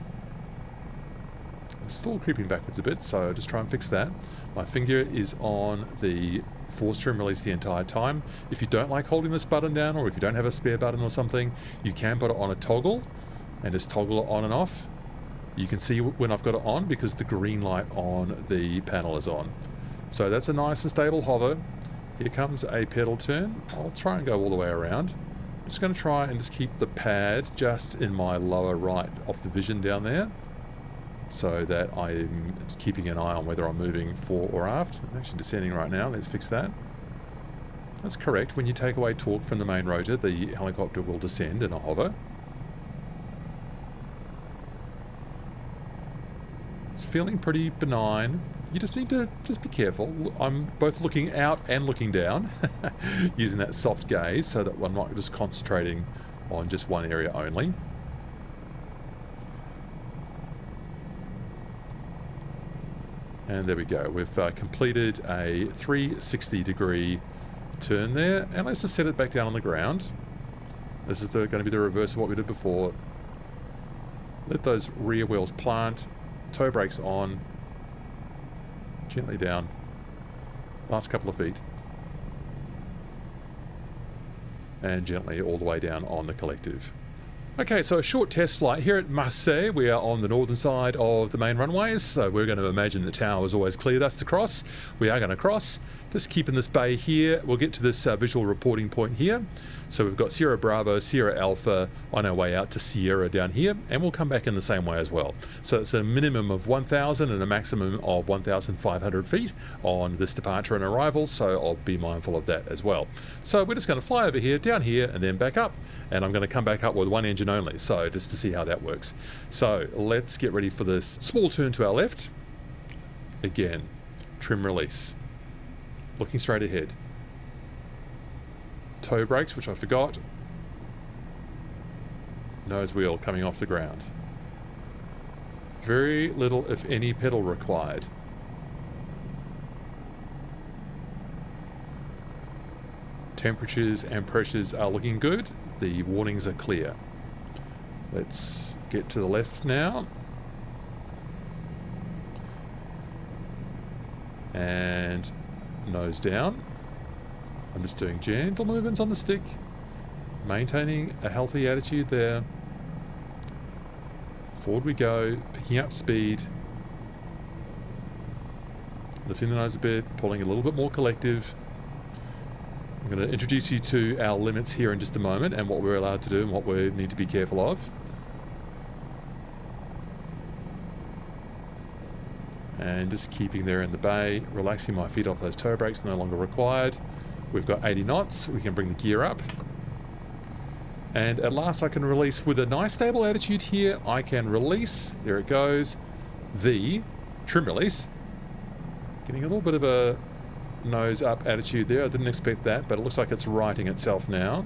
I'm still creeping backwards a bit, so just try and fix that. My finger is on the force trim release the entire time. If you don't like holding this button down, or if you don't have a spare button or something, you can put it on a toggle and just toggle it on and off. You can see when I've got it on because the green light on the panel is on. So that's a nice and stable hover. Here comes a pedal turn. I'll try and go all the way around. I'm just going to try and just keep the pad just in my lower right off the vision down there. so that I'm keeping an eye on whether I'm moving fore or aft. I'm actually descending right now. Let's fix that. That's correct. When you take away torque from the main rotor, the helicopter will descend in a hover. It's feeling pretty benign. You just need to be careful. I'm both looking out and looking down using that soft gaze so that I'm not just concentrating on just one area only. And there we go. We've completed a 360-degree turn there, and let's just set it back down on the ground. This is going to be the reverse of what we did before. Let those rear wheels plant, toe brakes on, gently down, last couple of feet, and gently all the way down on the collective. Okay, so a short test flight here at Marseille. We are on the northern side of the main runways, so we're going to imagine the tower has always cleared us to cross. We are going to cross, just keeping this bay here. We'll get to this visual reporting point here. So we've got Sierra Bravo, Sierra Alpha on our way out to Sierra down here, and we'll come back in the same way as well. So it's a minimum of 1,000 and a maximum of 1,500 feet on this departure and arrival, so I'll be mindful of that as well. So we're just going to fly over here, down here, and then back up, and I'm going to come back up with one engine only, so just to see how that works. So let's get ready for this small turn to our left. Again, trim release. Looking straight ahead. Toe brakes, which I forgot. Nose wheel coming off the ground. Very little, if any, pedal required. Temperatures and pressures are looking good. The warnings are clear. Let's get to the left now. And nose down. I'm just doing gentle movements on the stick, maintaining a healthy attitude there. Forward we go, picking up speed, lifting the nose a bit, pulling a little bit more collective. I'm going to introduce you to our limits here in just a moment and what we're allowed to do and what we need to be careful of. And just keeping there in the bay, relaxing my feet off those toe brakes, no longer required. We've got 80 knots, we can bring the gear up. And at last I can release with a nice stable attitude here. I can release, there it goes, the trim release. Getting a little bit of a nose up attitude there. I didn't expect that, but it looks like it's righting itself now.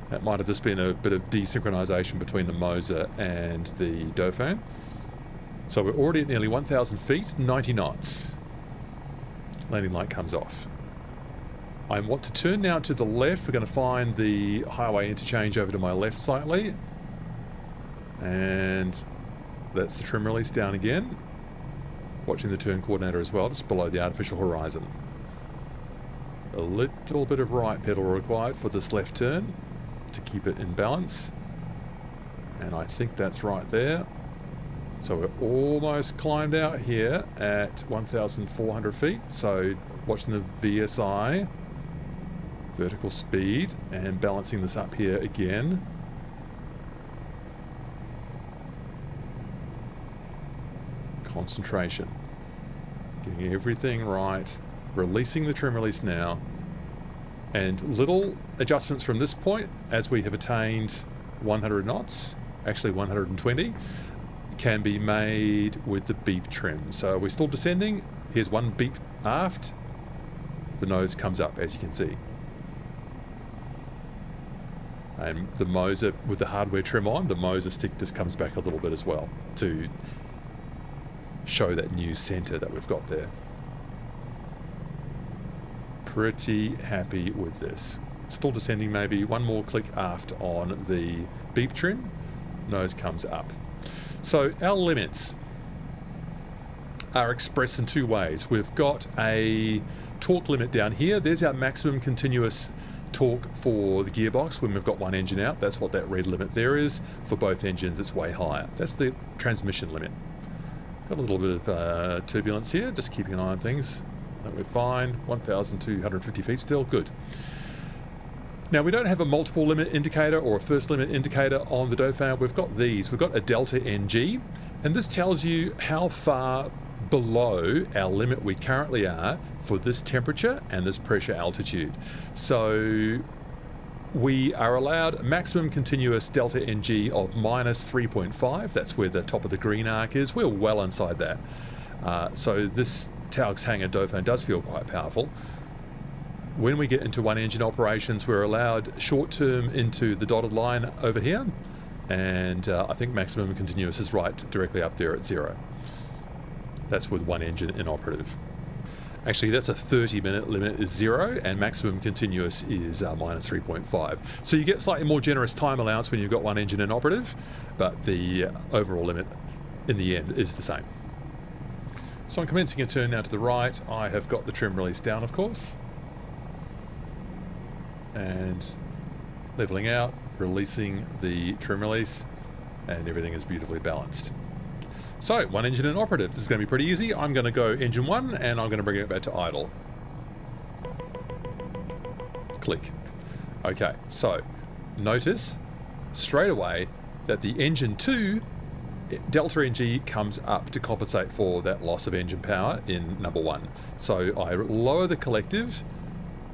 That might have just been a bit of desynchronization between the Moza and the Dauphin. So we're already at nearly 1,000 feet, 90 knots. Landing light comes off. I want to turn now to the left. We're going to find the highway interchange over to my left slightly. And that's the trim release down again. Watching the turn coordinator as well, just below the artificial horizon. A little bit of right pedal required for this left turn to keep it in balance. And I think that's right there. So we're almost climbed out here at 1,400 feet. So watching the VSI, vertical speed, and balancing this up here again. Concentration. Getting everything right. Releasing the trim release now. And little adjustments from this point as we have attained 100 knots, actually 120. Can be made with the beep trim. So we're still descending. Here's one beep aft. The nose comes up, as you can see. And the Moza, with the hardware trim on, the Moza stick just comes back a little bit as well to show that new center that we've got there. Pretty happy with this. Still descending, maybe one more click aft on the beep trim. Nose comes up. So our limits are expressed in two ways. We've got a torque limit down here. There's our maximum continuous torque for the gearbox when we've got one engine out. That's what that red limit there is. For both engines, it's way higher. That's the transmission limit. Got a little bit of turbulence here, just keeping an eye on things. We're fine. 1,250 feet still, good. Now, we don't have a multiple limit indicator or a first limit indicator on the Dauphin. We've got these. We've got a delta NG, and this tells you how far below our limit we currently are for this temperature and this pressure altitude. So we are allowed maximum continuous delta NG of minus 3.5. That's where the top of the green arc is. We're well inside that. So this Taog's Hangar Dauphin does feel quite powerful. When we get into one engine operations, we're allowed short term into the dotted line over here. And I think maximum continuous is right directly up there at 0. That's with one engine inoperative. Actually, that's a 30-minute limit is 0, and maximum continuous is minus 3.5. So you get slightly more generous time allowance when you've got one engine inoperative, but the overall limit in the end is the same. So I'm commencing a turn now to the right. I have got the trim release down, of course. And leveling out, releasing the trim release, and everything is beautifully balanced. So, one engine inoperative. This is going to be pretty easy. I'm going to go engine 1, and I'm going to bring it back to idle. Click. Okay, so notice straight away that the engine 2 delta NG comes up to compensate for that loss of engine power in number 1. So I lower the collective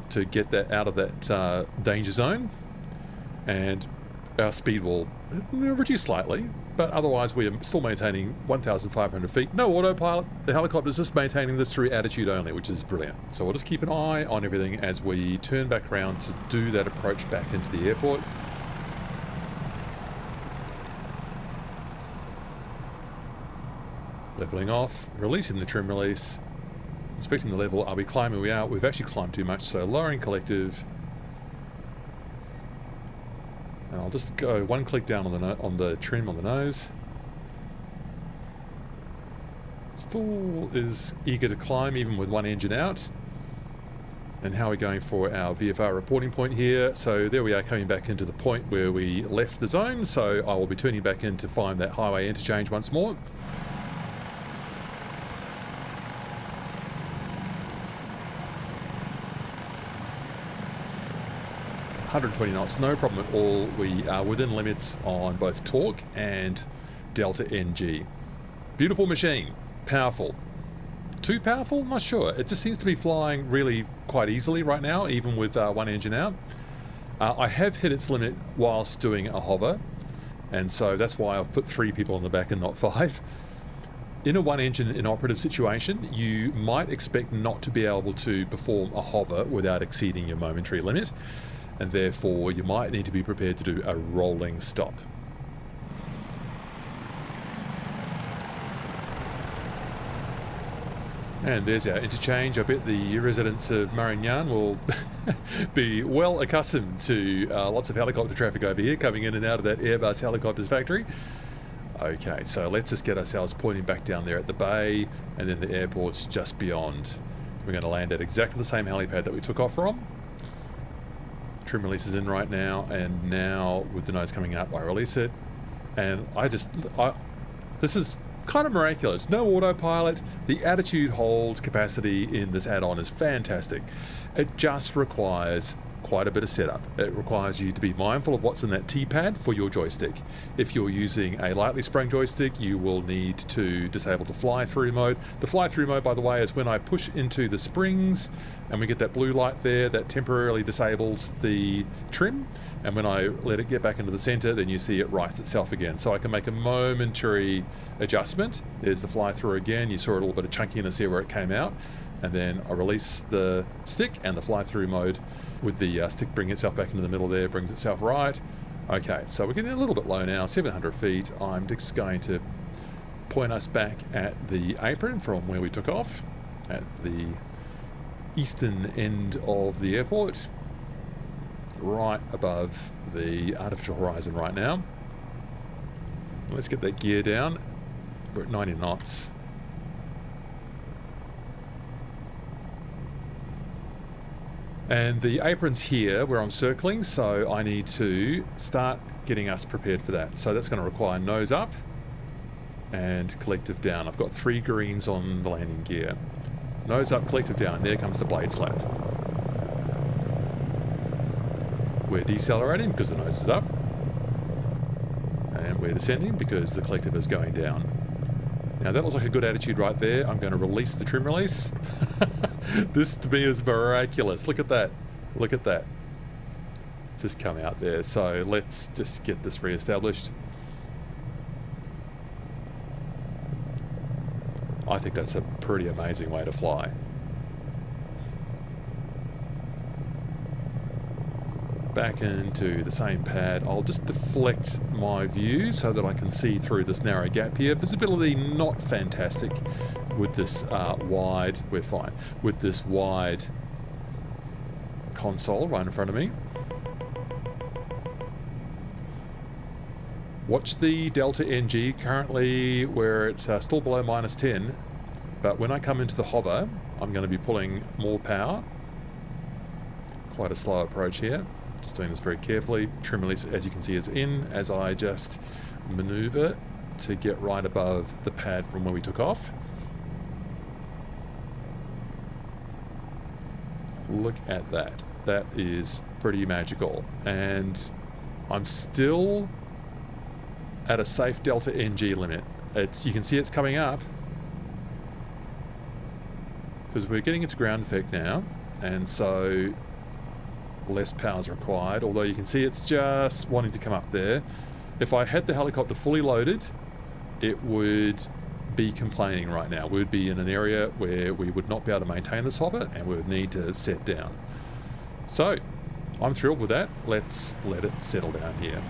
to get that out of that danger zone, and our speed will reduce slightly, but otherwise we are still maintaining 1,500 feet. No autopilot. The helicopter is just maintaining this through attitude only, which is brilliant. So we'll just keep an eye on everything as we turn back around to do that approach back into the airport. Leveling off, releasing the trim release, inspecting the level. Are we climbing? We are. We've actually climbed too much, so lowering collective. And I'll just go one click down on the trim on the nose. Still is eager to climb even with one engine out. And how are we going for our VFR reporting point here? So there we are, coming back into the point where we left the zone. So I will be turning back in to find that highway interchange once more. .120 knots, no problem at all. We are within limits on both torque and delta NG. Beautiful machine, powerful. Too powerful? Not sure. It just seems to be flying really quite easily right now, even with one engine out. I have hit its limit whilst doing a hover, and so that's why I've put 3 people on the back and not 5. In a one engine inoperative situation, you might expect not to be able to perform a hover without exceeding your momentary limit, and therefore you might need to be prepared to do a rolling stop. And there's our interchange. I bet the residents of Marignane will be well accustomed to lots of helicopter traffic over here coming in and out of that Airbus helicopters factory. Okay, so let's just get ourselves pointing back down there at the bay, and then the airport's just beyond. We're going to land at exactly the same helipad that we took off from. Trim release is in right now, and now with the nose coming up, I release it. And this is kind of miraculous. No autopilot. The attitude hold capacity in this add-on is fantastic. It just requires quite a bit of setup. It requires you to be mindful of what's in that tPad for your joystick. If you're using a lightly sprung joystick, you will need to disable the fly-through mode. The fly-through mode, by the way, is when I push into the springs and we get that blue light there that temporarily disables the trim, and when I let it get back into the center, then you see it rights itself again. So I can make a momentary adjustment. There's the fly-through again. You saw a little bit of chunkiness here where it came out. And then I release the stick, and the fly-through mode with the stick bringing itself back into the middle there brings itself right. Okay, so we're getting a little bit low now, 700 feet. I'm just going to point us back at the apron from where we took off, at the eastern end of the airport, right above the artificial horizon right now. Let's get that gear down. We're at 90 knots. And the apron's here where I'm circling, so I need to start getting us prepared for that. So that's going to require nose up and collective down. I've got 3 greens on the landing gear. Nose up, collective down. There comes the blade slap. We're decelerating because the nose is up. And we're descending because the collective is going down. Now that looks like a good attitude right there. I'm going to release the trim release. This to me is miraculous. Look at that. Look at that. It's just come out there. So let's just get this re-established. I think that's a pretty amazing way to fly. Back into the same pad. I'll just deflect my view so that I can see through this narrow gap here. Visibility not fantastic with this wide, we're fine, with this wide console right in front of me. Watch the delta NG. Currently we're at still below -10, but when I come into the hover, I'm going to be pulling more power. Quite a slow approach here. Just doing this very carefully. Trim release, as you can see, is in as I just maneuver to get right above the pad from where we took off. Look at that. That is pretty magical. And I'm still at a safe delta NG limit. You can see it's coming up because we're getting into ground effect now, and so less power is required, although you can see it's just wanting to come up there. If I had the helicopter fully loaded, it would be complaining right now. We would be in an area where we would not be able to maintain this hover and we would need to set down. So I'm thrilled with that. Let's let it settle down here.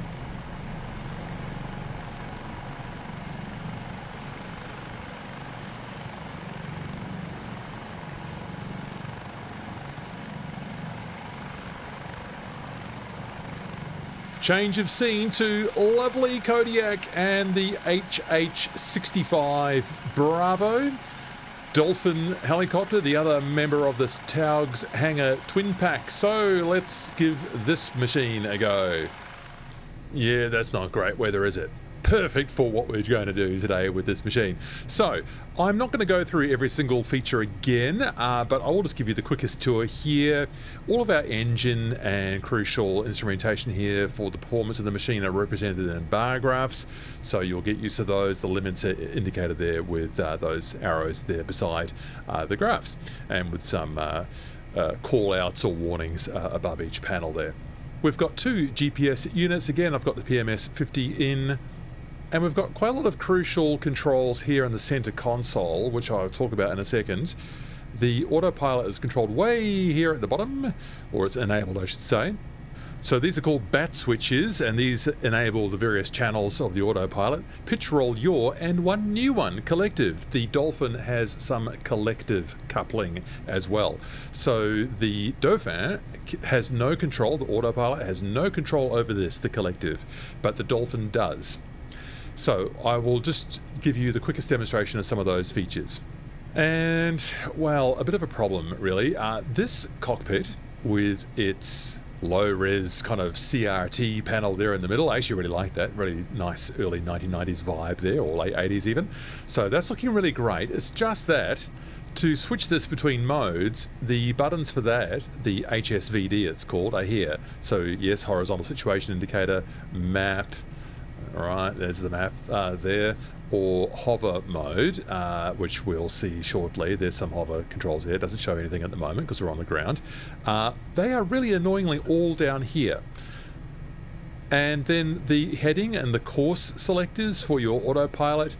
Change of scene to lovely Kodiak and the AS365 Bravo. Dolphin helicopter, the other member of this Taog's Hangar twin pack. So let's give this machine a go. Yeah, that's not great weather, is it? Perfect for what we're going to do today with this machine. So I'm not going to go through every single feature again, but I will just give you the quickest tour here. All of our engine and crucial instrumentation here for the performance of the machine are represented in bar graphs, so you'll get used to those. The limits are indicated there with those arrows there beside the graphs, and with some call outs or warnings above each panel there. We've got two GPS units. Again, I've got the PMS 50 in. And we've got quite a lot of crucial controls here in the center console, which I'll talk about in a second. The autopilot is controlled way here at the bottom, or it's enabled, I should say. So these are called BAT switches, and these enable the various channels of the autopilot. Pitch, roll, yaw, and one new one, collective. The Dolphin has some collective coupling as well. So the Dauphin has no control, the autopilot has no control over this, the collective, but the Dolphin does. So I will just give you the quickest demonstration of some of those features. And, well, a bit of a problem, really. This cockpit, with its low-res kind of CRT panel there in the middle, I actually really like that. Really nice early 1990s vibe there, or late 80s even. So that's looking really great. It's just that, to switch this between modes, the buttons for that, the HSVD it's called, are here. So yes, horizontal situation indicator, map. All right, there's the map there, or hover mode, which we'll see shortly. There's some hover controls there. It doesn't show anything at the moment because we're on the ground. They are really annoyingly all down here. And then the heading and the course selectors for your autopilot,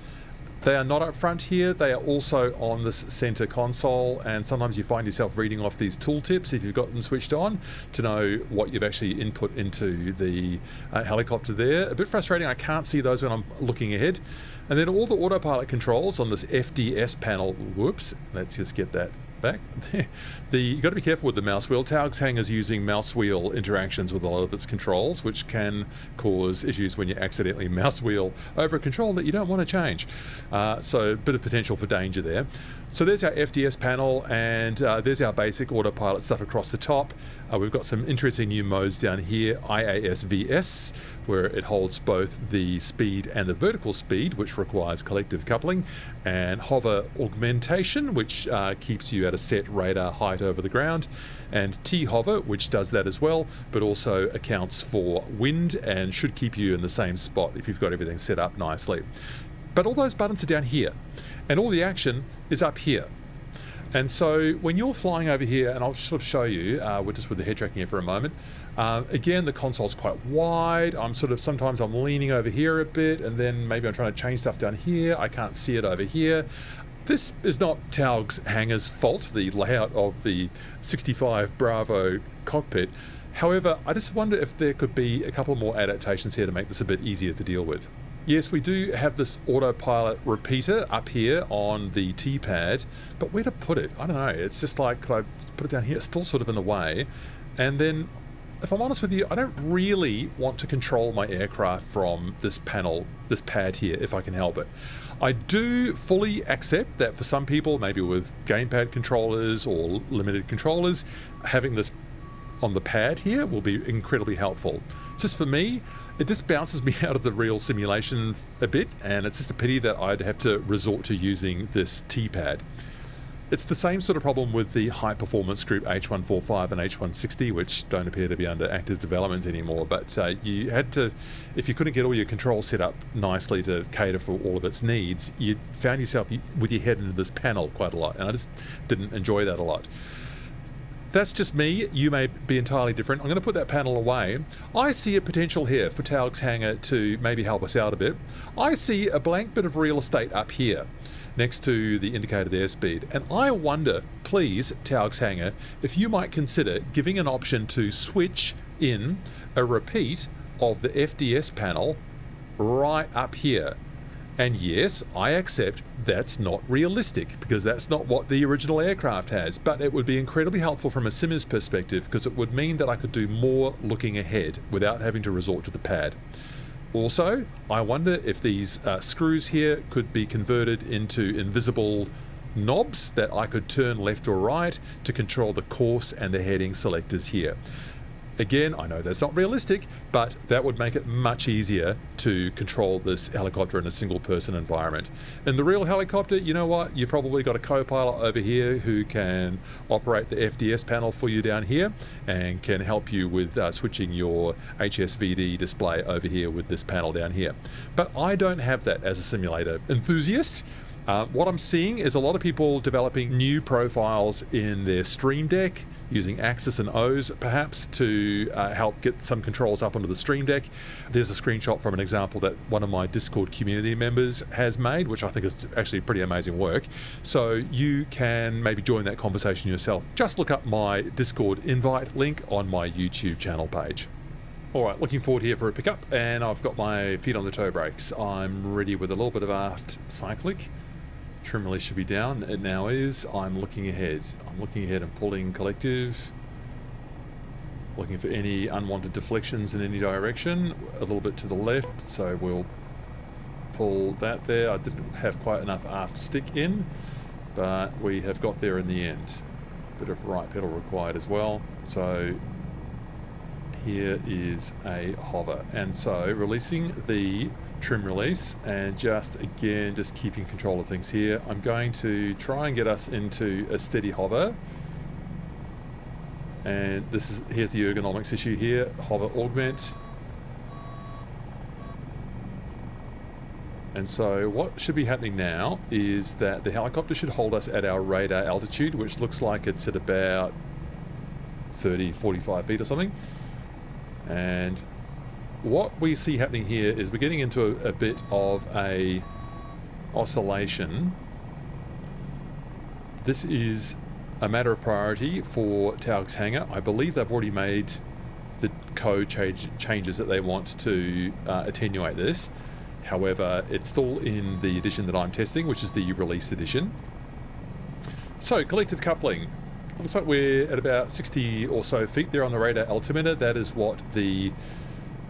they are not up front here. They are also on this center console, and sometimes you find yourself reading off these tooltips if you've got them switched on to know what you've actually input into the helicopter there. A bit frustrating. I can't see those when I'm looking ahead. And then all the autopilot controls on this FDS panel. Whoops, let's just get that back. You've got to be careful with the mouse wheel. Taog's Hangar's using mouse wheel interactions with a lot of its controls, which can cause issues when you accidentally mouse wheel over a control that you don't want to change. So a bit of potential for danger there. So there's our FDS panel, and there's our basic autopilot stuff across the top. We've got some interesting new modes down here, IASVS, where it holds both the speed and the vertical speed, which requires collective coupling, and hover augmentation, which keeps you at a set radar height over the ground, and T-hover, which does that as well, but also accounts for wind and should keep you in the same spot if you've got everything set up nicely. But all those buttons are down here, and all the action is up here. And so when you're flying over here, and I'll sort of show you, we're just with the head tracking here for a moment. Again, the console's quite wide. Sometimes I'm leaning over here a bit, and then maybe I'm trying to change stuff down here. I can't see it over here. This is not Taog's Hangar's fault, the layout of the 65 Bravo cockpit. However, I just wonder if there could be a couple more adaptations here to make this a bit easier to deal with. Yes, we do have this autopilot repeater up here on the tPad, but where to put it? I don't know. It's just like, could I put it down here? It's still sort of in the way. And then, if I'm honest with you, I don't really want to control my aircraft from this panel, this pad here, if I can help it. I do fully accept that for some people, maybe with gamepad controllers or limited controllers, having this on the pad here will be incredibly helpful. It's just for me, it just bounces me out of the real simulation a bit, and it's just a pity that I'd have to resort to using this tPad. It's the same sort of problem with the high performance group H145 and H160, which don't appear to be under active development anymore, but you had to, if you couldn't get all your controls set up nicely to cater for all of its needs, you found yourself with your head into this panel quite a lot, and I just didn't enjoy that a lot. That's just me. You may be entirely different. I'm going to put that panel away. I see a potential here for Taog's Hangar to maybe help us out a bit. I see a blank bit of real estate up here next to the indicated airspeed. And I wonder, please, Taog's Hangar, if you might consider giving an option to switch in a repeat of the FDS panel right up here. And yes, I accept that's not realistic because that's not what the original aircraft has, but it would be incredibly helpful from a simmer's perspective because it would mean that I could do more looking ahead without having to resort to the pad. Also, I wonder if these screws here could be converted into invisible knobs that I could turn left or right to control the course and the heading selectors here. Again, I know that's not realistic, but that would make it much easier to control this helicopter in a single person environment. In the real helicopter, you know what? You've probably got a co-pilot over here who can operate the FDS panel for you down here and can help you with switching your HSVD display over here with this panel down here. But I don't have that as a simulator enthusiast. What I'm seeing is a lot of people developing new profiles in their Stream Deck, using Axis and O's perhaps to help get some controls up onto the Stream Deck. There's a screenshot from an example that one of my Discord community members has made, which I think is actually pretty amazing work. So you can maybe join that conversation yourself. Just look up my Discord invite link on my YouTube channel page. Alright, looking forward here for a pickup, and I've got my feet on the toe brakes. I'm ready with a little bit of aft cyclic. Trim release should be down. It now is. I'm looking ahead. I'm looking ahead and pulling collective. Looking for any unwanted deflections in any direction. A little bit to the left, so we'll pull that there. I didn't have quite enough aft stick in, but we have got there in the end. Bit of right pedal required as well. So here is a hover, and so releasing the trim release and just keeping control of things here. I'm going to try and get us into a steady hover, and here's the ergonomics issue here. Hover augment, and so what should be happening now is that the helicopter should hold us at our radar altitude, which looks like it's at about 30-45 feet or something. And what we see happening here is we're getting into a bit of a oscillation. This is a matter of priority for Taog's Hangar. I believe they've already made the code changes that they want to attenuate this. However, it's still in the edition that I'm testing, which is the release edition. So, collective coupling. Looks like we're at about 60 or so feet there on the radar altimeter. That is what the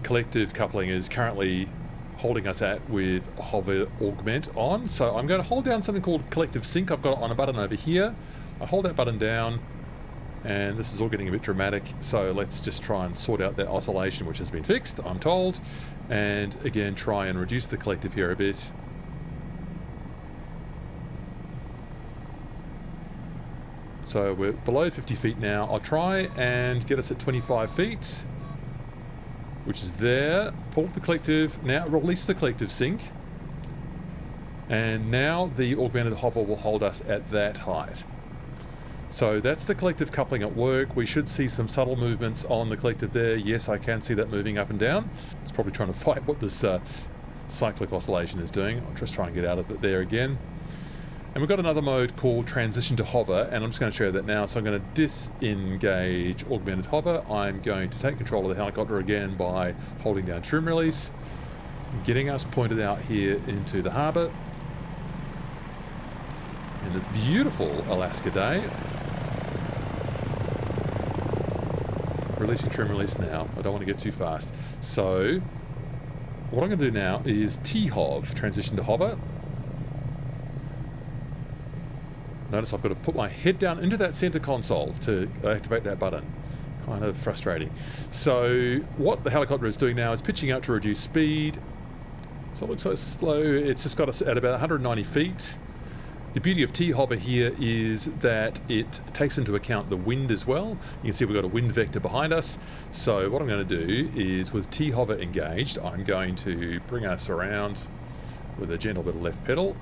collective coupling is currently holding us at with hover augment on. So I'm going to hold down something called collective sync. I've got it on a button over here. I hold that button down, And this is all getting a bit dramatic, so let's just try and sort out that oscillation, which has been fixed, I'm told. And again, try and reduce the collective here a bit. So we're below 50 feet now. I'll try and get us at 25 feet, which is there. Pull the collective. Now release the collective sync. And now the augmented hover will hold us at that height. So that's the collective coupling at work. We should see some subtle movements on the collective there. Yes, I can see that moving up and down. It's probably trying to fight what this cyclic oscillation is doing. I'll just try and get out of it there again. And we've got another mode called transition to hover, and I'm just going to show you that now. So I'm going to disengage augmented hover. I'm going to take control of the helicopter again by holding down trim release, getting us pointed out here into the harbour. In this beautiful Alaska day. Releasing trim release now. I don't want to get too fast. So what I'm going to do now is T-hov, transition to hover. Notice I've got to put my head down into that center console to activate that button. Kind of frustrating. So what the helicopter is doing now is pitching out to reduce speed. So it looks so slow. It's just got us at about 190 feet. The beauty of T-hover here is that it takes into account the wind as well. You can see we've got a wind vector behind us. So what I'm going to do is with T-hover engaged, I'm going to bring us around with a gentle bit of left pedal.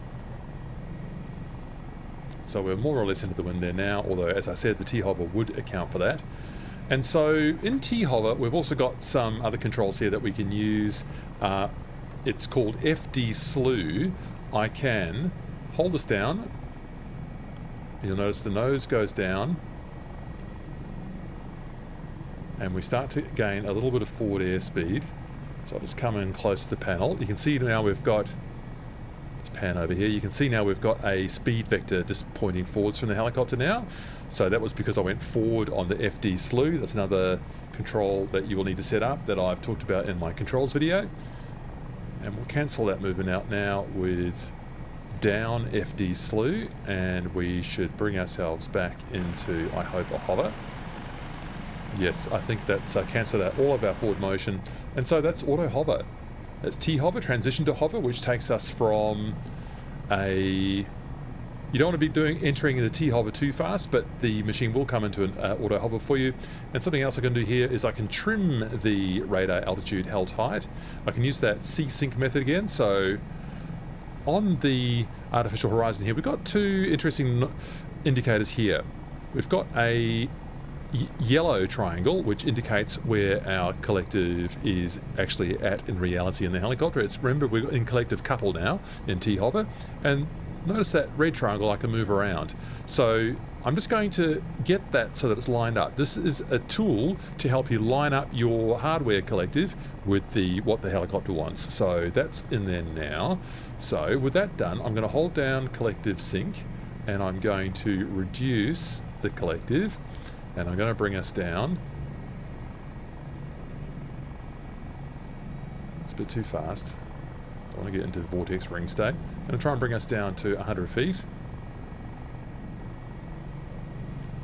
So we're more or less into the wind there now, although as I said, the T-hover would account for that. And so in T-hover, we've also got some other controls here that we can use. It's called FD slew. I can hold this down. You'll notice the nose goes down. And we start to gain a little bit of forward airspeed. So I'll just come in close to the panel. You can see now we've got, let's pan over here, you can see now we've got a speed vector just pointing forwards from the helicopter now. So that was because I went forward on the FD slew. That's another control that you will need to set up that I've talked about in my controls video. And we'll cancel that movement out now with down FD slew, and we should bring ourselves back into, I hope, a hover. Yes, I think that's cancelled out all of our forward motion, and so that's auto hover. That's T-hover, transition to hover, which takes us from a... You don't want to be entering the T-hover too fast, but the machine will come into an auto hover for you. And something else I can do here is I can trim the radar altitude held height. I can use that C-sync method again, so on the artificial horizon here, we've got two interesting indicators here. We've got a yellow triangle, which indicates where our collective is actually at in reality in the helicopter. Remember, we're in collective couple now in T-hover, and notice that red triangle I can move around. So I'm just going to get that so that it's lined up. This is a tool to help you line up your hardware collective with what the helicopter wants. So that's in there now. So with that done, I'm going to hold down collective sync, and I'm going to reduce the collective, and I'm going to bring us down. It's a bit too fast. I want to get into vortex ring state. I'm going to try and bring us down to 100 feet.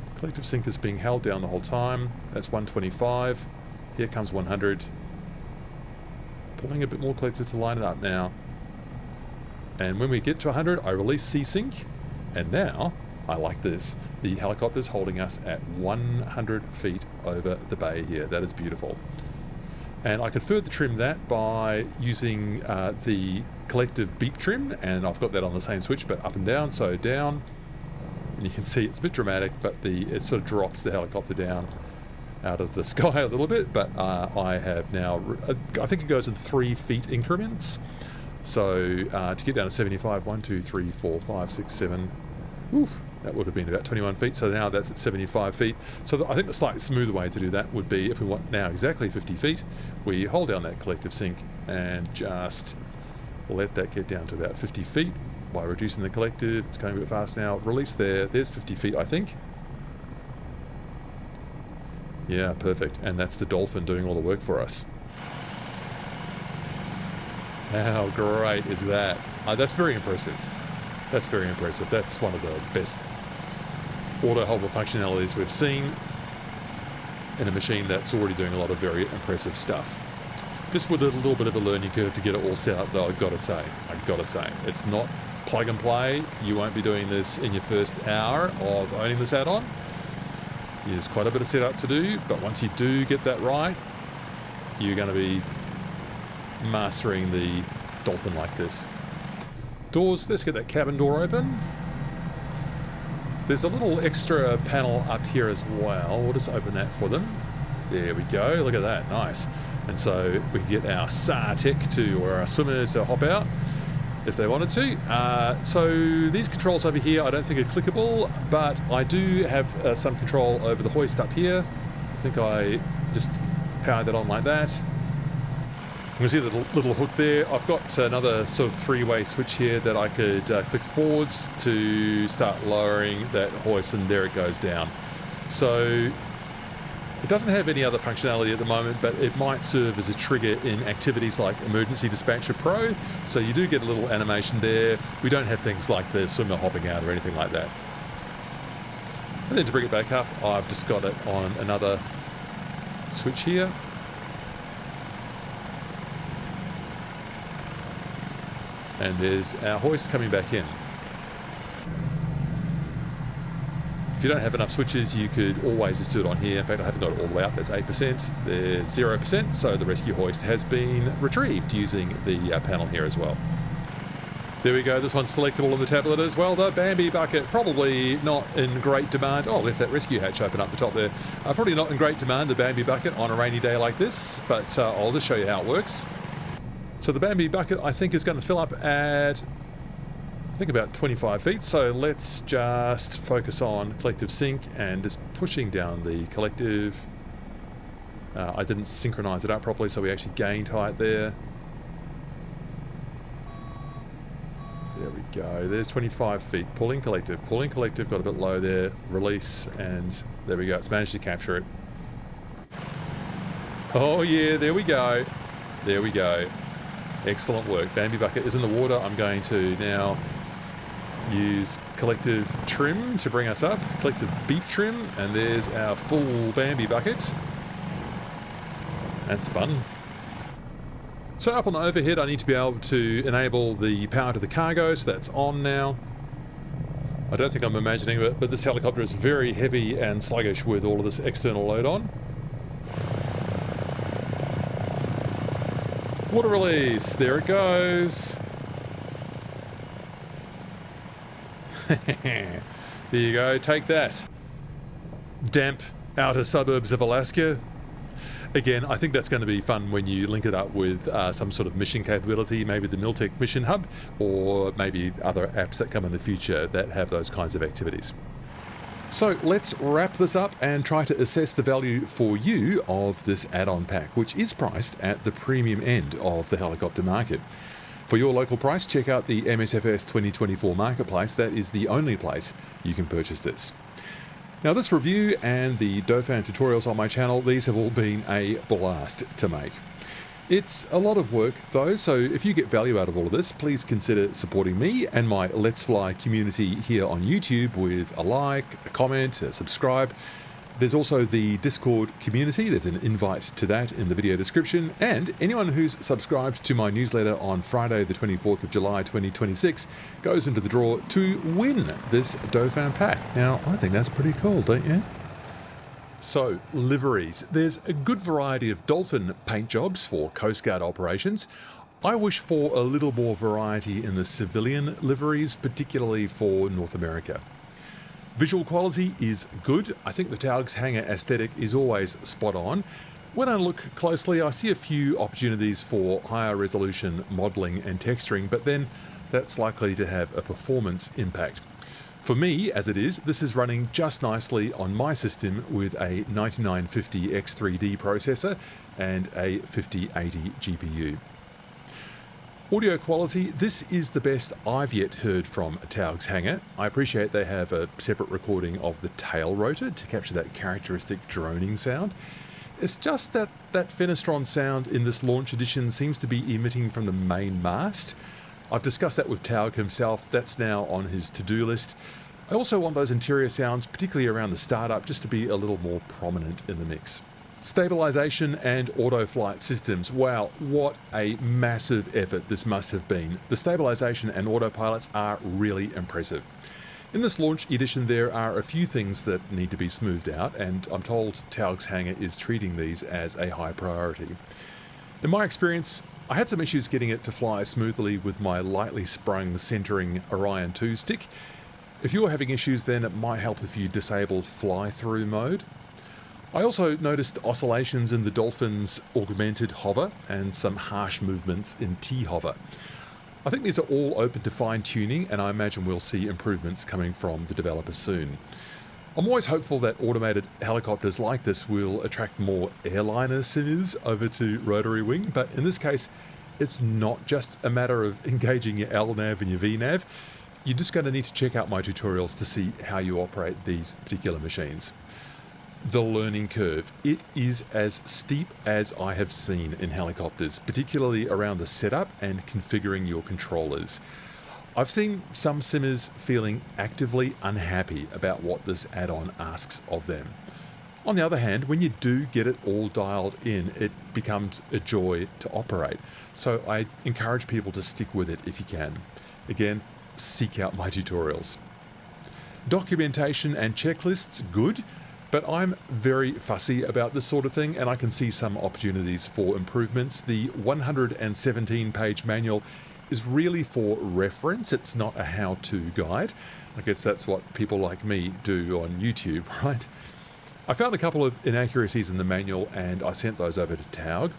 The collective sync is being held down the whole time. That's 125. Here comes 100. Pulling a bit more collective to line it up now. And when we get to 100, I release C-sync. And now, I like this. The helicopter's holding us at 100 feet over the bay here. That is beautiful. And I can further trim that by using the collective beep trim, and I've got that on the same switch, but up and down. So down, and you can see it's a bit dramatic, but it sort of drops the helicopter down out of the sky a little bit. But I have now, I think it goes in 3 feet increments. So to get down to 75, 1, 2, 3, 4, 5, 6, 7. Oof, that would have been about 21 feet, so now that's at 75 feet. So I think the slightly smoother way to do that would be, if we want now exactly 50 feet, we hold down that collective sync and just let that get down to about 50 feet by reducing the collective. It's going a bit fast now. Release there. There's 50 feet, I think. Yeah, perfect. And that's the Dolphin doing all the work for us. How great is that? That's very impressive. That's very impressive. That's one of the best auto hover functionalities we've seen in a machine that's already doing a lot of very impressive stuff. Just with a little bit of a learning curve to get it all set up, though, I've got to say, it's not plug and play. You won't be doing this in your first hour of owning this add-on. There's quite a bit of setup to do, but once you do get that right, you're going to be mastering the Dolphin like this. Doors, let's get that cabin door open. There's a little extra panel up here as well. We'll just open that for them. There we go, look at that, nice. And so we can get our SAR tech or our swimmer to hop out if they wanted to. So these controls over here I don't think are clickable, but I do have some control over the hoist up here. I think I just power that on like that. You can see the little hook there. I've got another sort of three-way switch here that I could click forwards to start lowering that hoist, and there it goes down. So it doesn't have any other functionality at the moment, but it might serve as a trigger in activities like Emergency Dispatcher Pro. So you do get a little animation there. We don't have things like the swimmer hopping out or anything like that. And then to bring it back up, I've just got it on another switch here. And there's our hoist coming back in. If you don't have enough switches, you could always just do it on here. In fact, I haven't got it all the way up. That's 8%. There's 0%. So the rescue hoist has been retrieved using the panel here as well. There we go. This one's selectable on the tablet as well. The Bambi bucket, probably not in great demand. Oh, I left that rescue hatch open up the top there. Probably not in great demand, the Bambi bucket, on a rainy day like this. But I'll just show you how it works. So the Bambi bucket, I think, is going to fill up at, I think, about 25 feet. So let's just focus on collective sync and just pushing down the collective. I didn't synchronize it up properly, so we actually gained height there. There we go. There's 25 feet. Pulling collective, got a bit low there. Release, and there we go. It's managed to capture it. Oh yeah, there we go. There we go. Excellent work. Bambi bucket is in the water. I'm going to now use collective trim to bring us up. Collective beep trim, and there's our full Bambi bucket. That's fun. So up on the overhead, I need to be able to enable the power to the cargo, so that's on now. I don't think I'm imagining it, but this helicopter is very heavy and sluggish with all of this external load on. Water release, there it goes. There you go, take that. Damp outer suburbs of Alaska. Again, I think that's going to be fun when you link it up with some sort of mission capability, maybe the Miltech Mission Hub, or maybe other apps that come in the future that have those kinds of activities. So let's wrap this up and try to assess the value for you of this add-on pack, which is priced at the premium end of the helicopter market. For your local price, check out the MSFS 2024 marketplace. That is the only place you can purchase this. Now, this review and the Dauphin tutorials on my channel, these have all been a blast to make. It's a lot of work though, so if you get value out of all of this, please consider supporting me and my Let's Fly community here on YouTube with a like, a comment, a subscribe. There's also the Discord community. There's an invite to that in the video description. And anyone who's subscribed to my newsletter on Friday, the 24th of July, 2026, goes into the draw to win this Dauphin pack. Now, I think that's pretty cool, don't you? So, liveries. There's a good variety of Dolphin paint jobs for Coast Guard operations. I wish for a little more variety in the civilian liveries, particularly for North America. Visual quality is good. I think the Taog's Hangar aesthetic is always spot on. When I look closely, I see a few opportunities for higher resolution modelling and texturing, but then that's likely to have a performance impact. For me, as it is, this is running just nicely on my system with a 9950 X3D processor and a 5080 GPU. Audio quality, this is the best I've yet heard from Taog's Hangar. I appreciate they have a separate recording of the tail rotor to capture that characteristic droning sound. It's just that Fenestron sound in this launch edition seems to be emitting from the main mast. I've discussed that with Taog himself. That's now on his to-do list. I also want those interior sounds, particularly around the startup, just to be a little more prominent in the mix. Stabilization and auto flight systems. Wow, what a massive effort this must have been. The stabilization and autopilots are really impressive. In this launch edition, there are a few things that need to be smoothed out, and I'm told Taog's Hangar is treating these as a high priority. In my experience, I had some issues getting it to fly smoothly with my lightly sprung centering Orion 2 stick. If you're having issues, then it might help if you disable fly-through mode. I also noticed oscillations in the Dolphin's augmented hover and some harsh movements in T-hover. I think these are all open to fine-tuning, and I imagine we'll see improvements coming from the developer soon. I'm always hopeful that automated helicopters like this will attract more airliner sinners over to rotary wing, but in this case, it's not just a matter of engaging your LNAV and your VNAV. You're just going to need to check out my tutorials to see how you operate these particular machines. The learning curve. It is as steep as I have seen in helicopters, particularly around the setup and configuring your controllers. I've seen some simmers feeling actively unhappy about what this add-on asks of them. On the other hand, when you do get it all dialed in, it becomes a joy to operate. So I encourage people to stick with it if you can. Again, seek out my tutorials. Documentation and checklists, good. But I'm very fussy about this sort of thing, and I can see some opportunities for improvements. The 117-page manual is really for reference. It's not a how-to guide. I guess that's what people like me do on YouTube, right? I found a couple of inaccuracies in the manual, and I sent those over to Taog.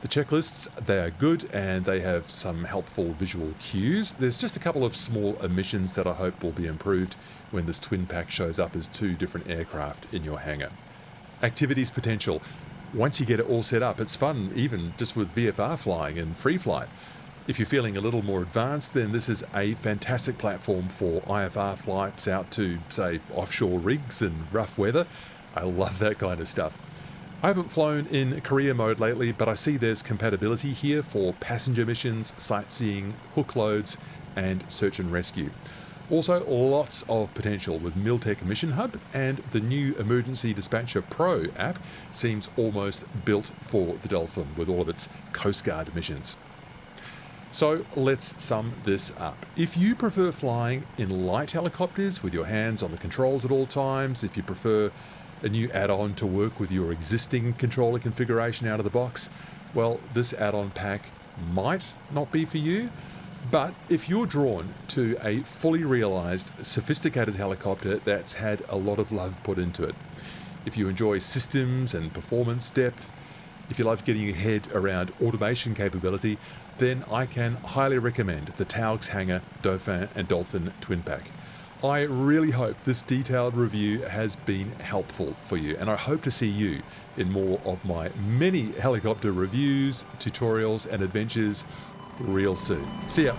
The checklists, they are good, and they have some helpful visual cues. There's just a couple of small omissions that I hope will be improved when this twin pack shows up as two different aircraft in your hangar. Activities potential. Once you get it all set up, it's fun, even just with VFR flying and free flight. If you're feeling a little more advanced, then this is a fantastic platform for IFR flights out to, say, offshore rigs and rough weather. I love that kind of stuff. I haven't flown in career mode lately, but I see there's compatibility here for passenger missions, sightseeing, hook loads, and search and rescue. Also, lots of potential with Miltech Mission Hub, and the new Emergency Dispatcher Pro app seems almost built for the Dolphin with all of its Coast Guard missions. So let's sum this up. If you prefer flying in light helicopters with your hands on the controls at all times, if you prefer a new add-on to work with your existing controller configuration out of the box, well, this add-on pack might not be for you. But if you're drawn to a fully realized, sophisticated helicopter that's had a lot of love put into it, if you enjoy systems and performance depth, if you love getting your head around automation capability, then I can highly recommend the Taog's Hangar, Dauphin and Dolphin Twin Pack. I really hope this detailed review has been helpful for you, and I hope to see you in more of my many helicopter reviews, tutorials and adventures real soon. See ya.